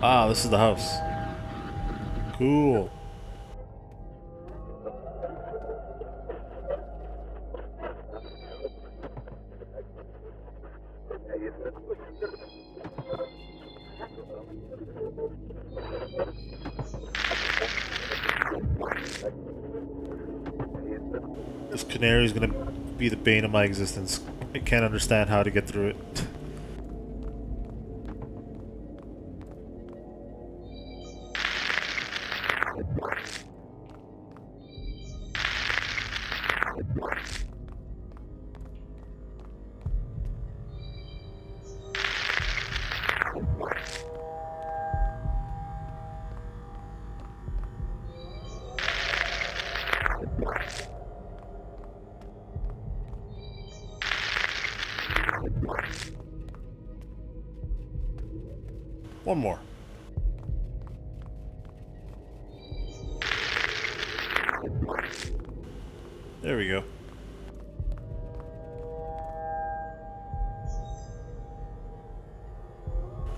Ah, this is the house. Cool. This canary is gonna be the bane of my existence. I can't understand how to get through it. One more. There we go.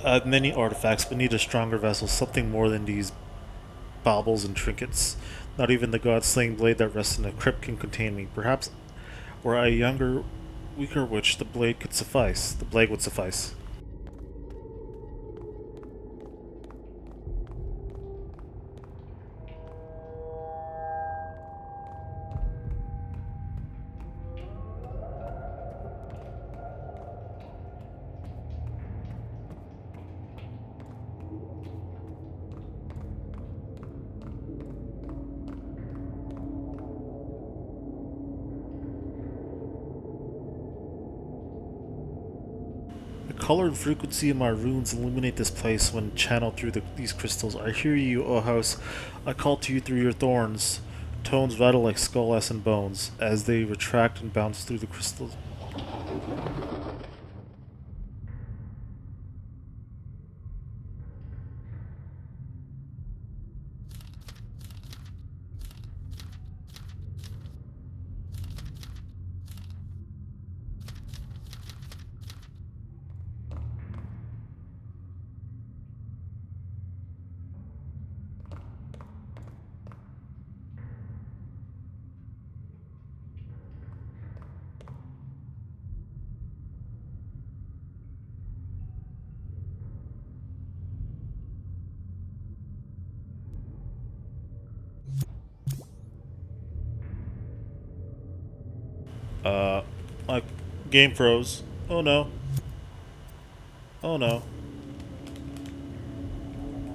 I have many artifacts, but need a stronger vessel, something more than these baubles and trinkets. Not even the god-slaying blade that rests in a crypt can contain me. Perhaps were I a younger, weaker witch, the blade could suffice. The blade would suffice. The color and frequency of my runes illuminate this place when channeled through these crystals. I hear you, O house. I call to you through your thorns. Tones rattle like skull and bones as they retract and bounce through the crystals. My game froze. Oh no. Oh no.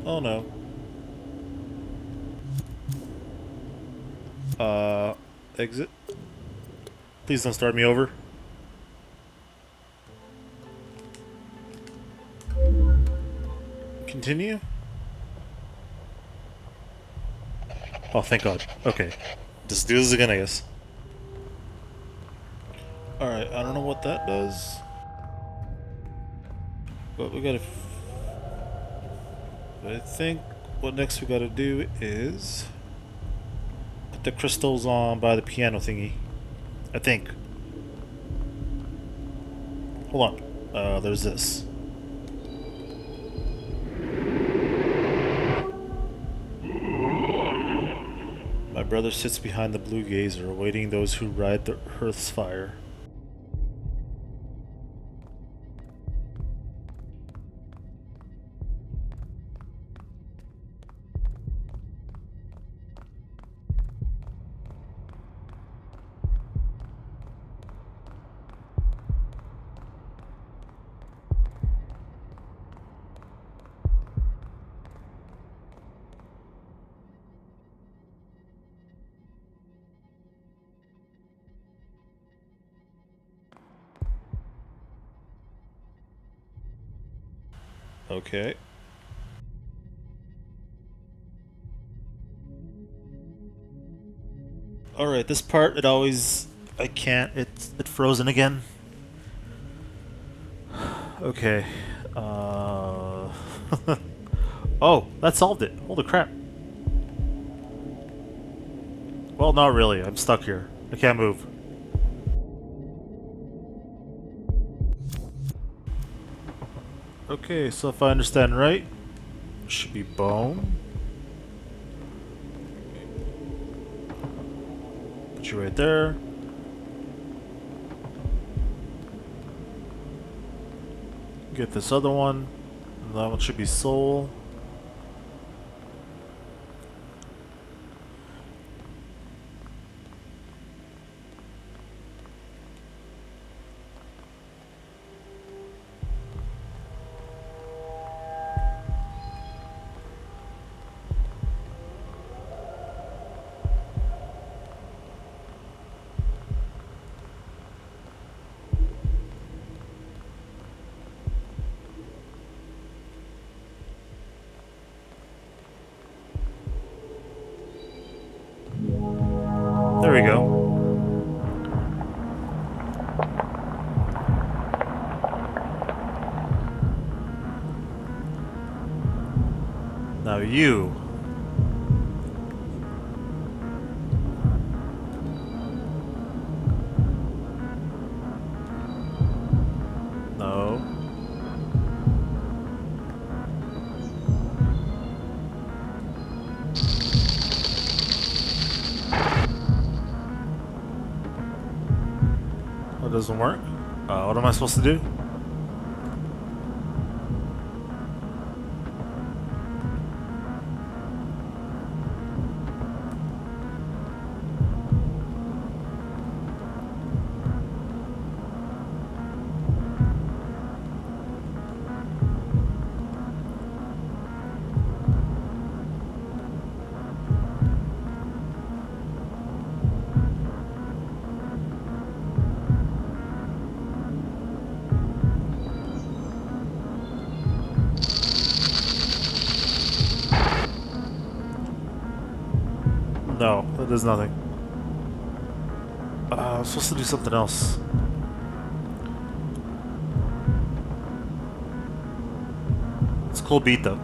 Oh no. Exit. Please don't start me over. Continue? Oh, thank God. Okay. Just do this again, I guess. Alright, I don't know what that does. But we gotta... I think what next we gotta do is... put the crystals on by the piano thingy. I think. Hold on. There's this. My brother sits behind the blue gazer, awaiting those who ride the hearth's fire. Okay. Alright, this part, it always... I can't. It's frozen again. Okay. Oh, that solved it. Holy crap. Well, not really. I'm stuck here. I can't move. Okay, so if I understand right, should be bone. Put you right there. Get this other one. And that one should be soul. There we go. Now you. No. That doesn't work. What am I supposed to do? No, that does nothing. I was supposed to do something else. It's a cool beat though.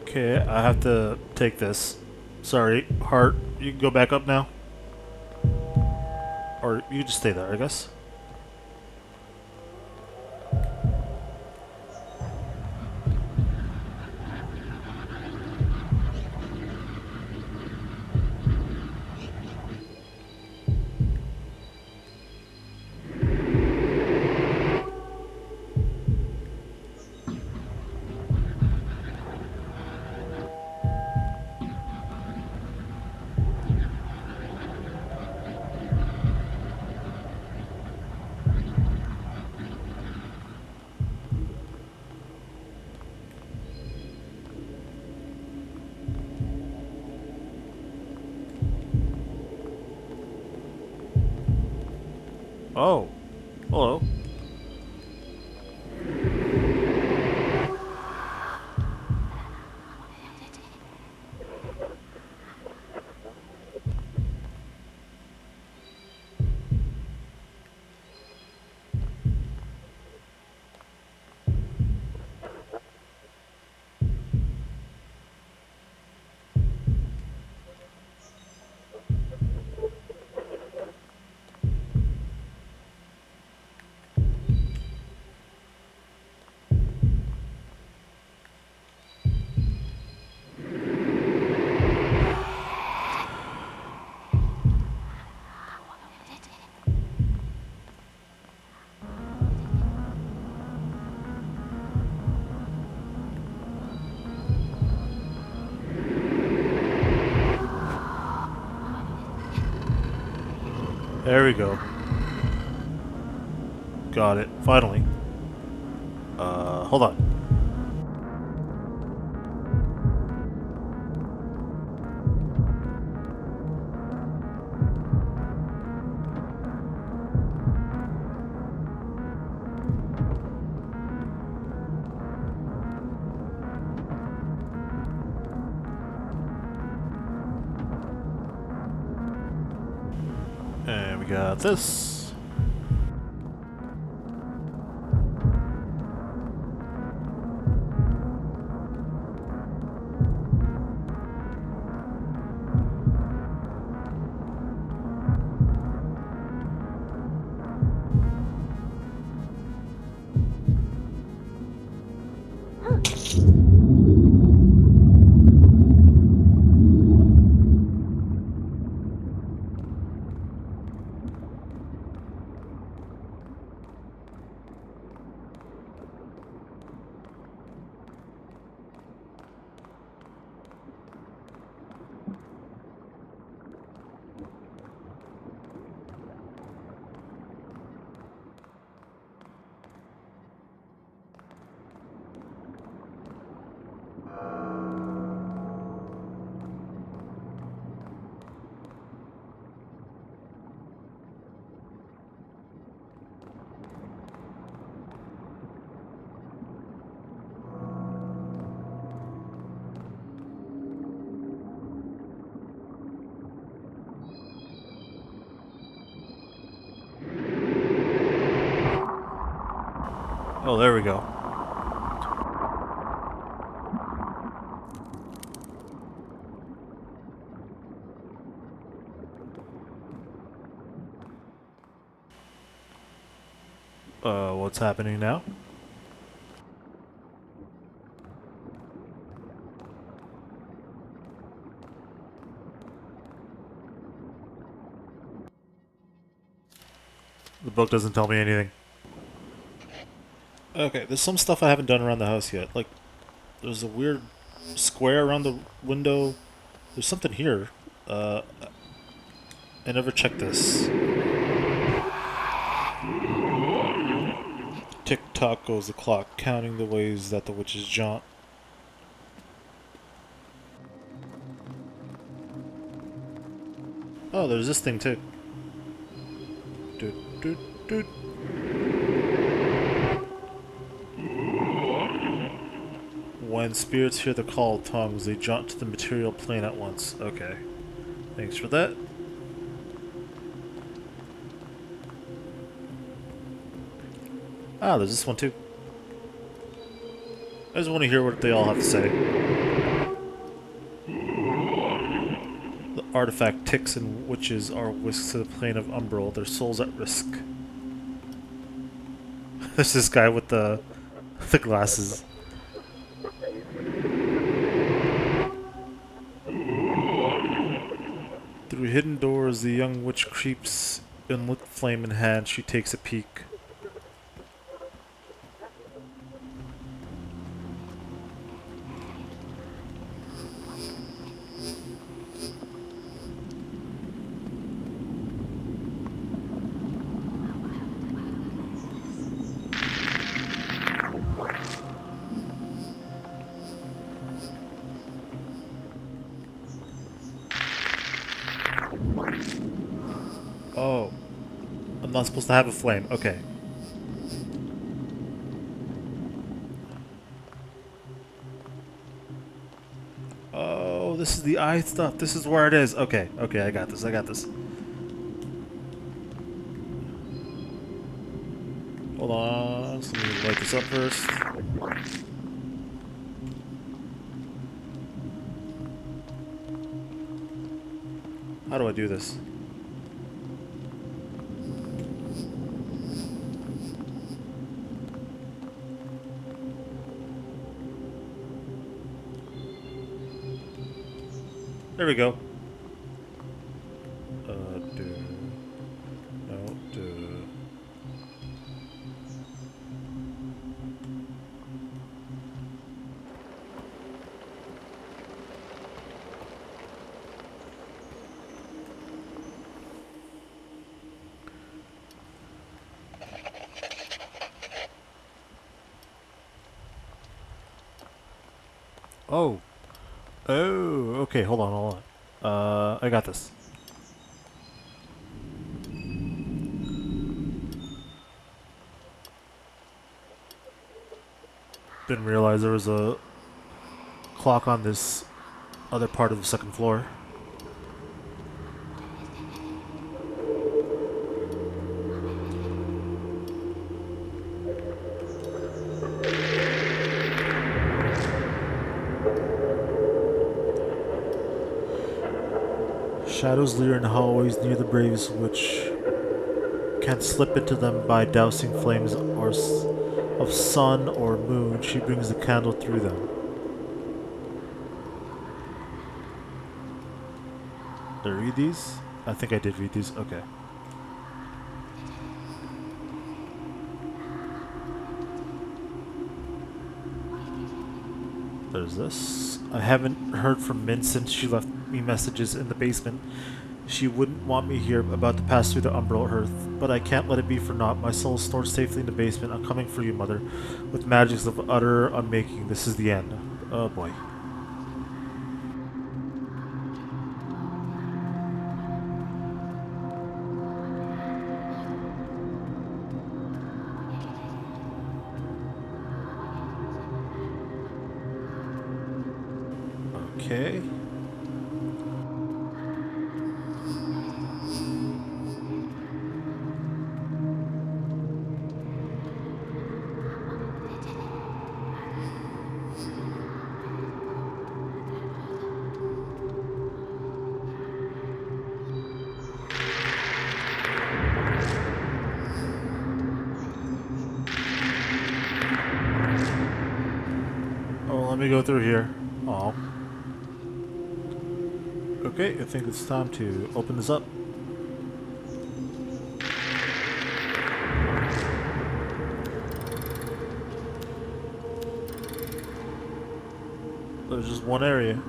Okay, I have to take this. Sorry, heart. You can go back up now. Or you just stay there, I guess. Oh, hello. There we go. Got it. Finally. Hold on. And we got this. Oh, there we go. What's happening now? The book doesn't tell me anything. Okay, there's some stuff I haven't done around the house yet. Like, there's a weird square around the window. There's something here. I never checked this. Tick-tock goes the clock, counting the ways that the witches jaunt. Oh, there's this thing too. Doot, doot, doot. When spirits hear the call of tongues, they jaunt to the material plane at once. Okay. Thanks for that. Ah, there's this one too. I just want to hear what they all have to say. The artifact ticks and witches are whisked to the plane of umbral, their souls at risk. There's this guy with the glasses. Through hidden doors, the young witch creeps, unlit flame in hand. She takes a peek. I'm not supposed to have a flame. Okay. Oh, this is the eye stuff. This is where it is. Okay, okay, I got this. I got this. Hold on. So let me light this up first. How do I do this? There we go. Do. No, do. Oh. Oh, okay, hold on, hold on. I got this. Didn't realize there was a clock on this other part of the second floor. Shadows leer in hallways near the braves, which can slip into them by dousing flames of sun or moon. She brings the candle through them. Did I read these? I think I did read these. Okay. There's this. I haven't heard from Min since she left me messages in the basement. She wouldn't want me here, about to pass through the umbral earth, but I can't let it be for naught. My soul is stored safely in the basement. I'm coming for you, Mother, with magics of utter unmaking. This is the end. Oh boy. Okay. Oh, let me go through here. Oh. Okay, I think it's time to open this up. There's just one area.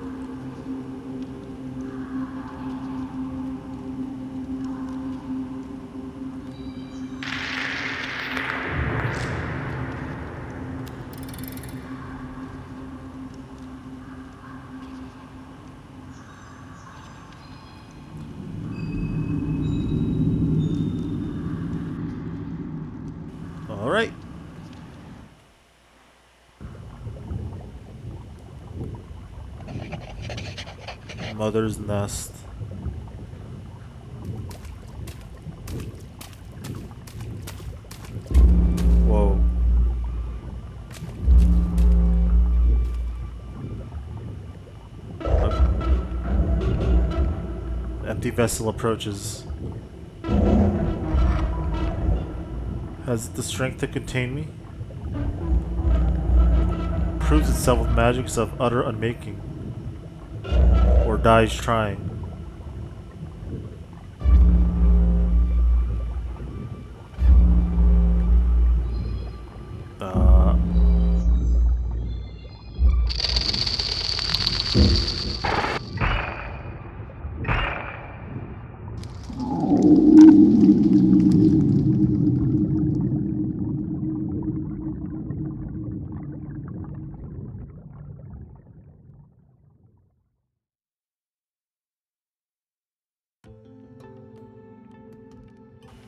Alright. Mother's nest. Whoa. Empty vessel approaches. Has it the strength to contain me? Proves itself with magics of utter unmaking. Or dies trying.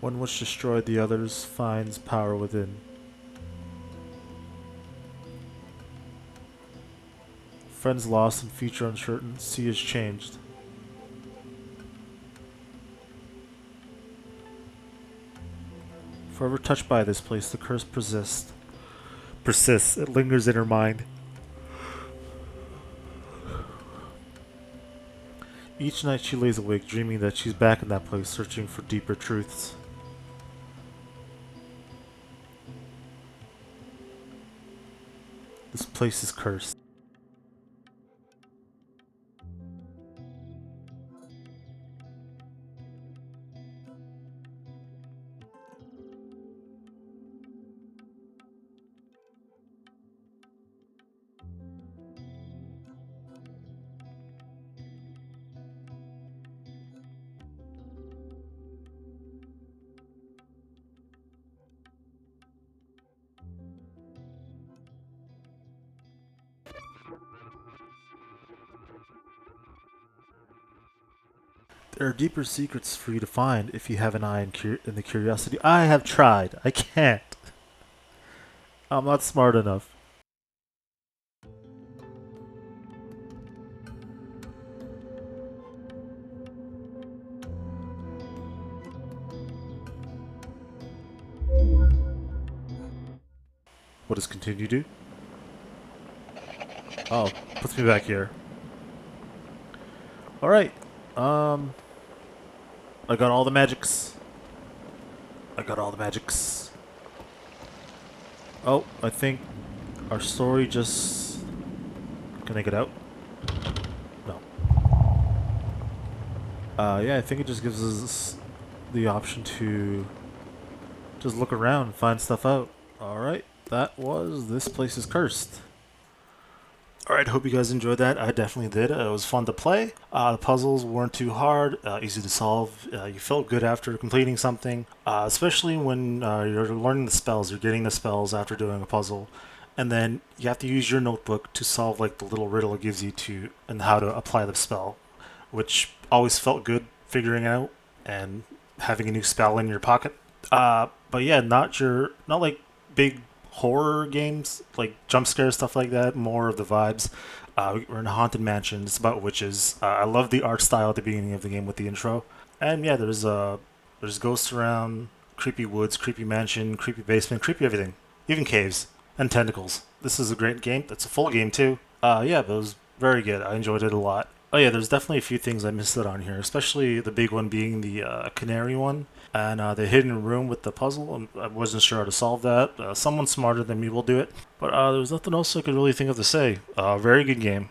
One which destroyed the others finds power within. Friends lost and future uncertain. Sea is changed. Forever touched by this place, the curse persists. It lingers in her mind. Each night she lays awake, dreaming that she's back in that place, searching for deeper truths. This place is cursed. There are deeper secrets for you to find if you have an eye in the curiosity. I have tried. I can't. I'm not smart enough. What does continue do? Oh, puts me back here. Alright. I got all the magics. Oh, I think our story just... Can I get out? No. Yeah, I think it just gives us the option to just look around and find stuff out. Alright, that was This Place is Cursed. Alright, hope you guys enjoyed that. I definitely did. It was fun to play. The puzzles weren't too hard, easy to solve. You felt good after completing something, especially when you're learning the spells. You're getting the spells after doing a puzzle, and then you have to use your notebook to solve like the little riddle it gives you to and how to apply the spell, which always felt good figuring out and having a new spell in your pocket. But yeah, not like big horror games, like jump scares, stuff like that. More of the vibes. We're in a haunted mansion. It's about witches. I love the art style at the beginning of the game with the intro. And yeah, there's ghosts around, creepy woods, creepy mansion, creepy basement, creepy everything, even caves and tentacles. This is a great game. It's a full game too. Yeah, but it was very good. I enjoyed it a lot. Oh yeah, there's definitely a few things I missed out on here, especially the big one being the canary one and the hidden room with the puzzle. I wasn't sure how to solve that. Someone smarter than me will do it. But there was nothing else I could really think of to say. Very good game.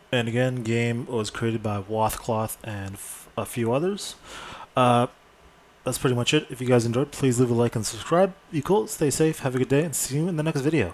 And again, game was created by Wothcloth and a few others. That's pretty much it. If you guys enjoyed, please leave a like and subscribe. Be cool, stay safe, have a good day, and see you in the next video.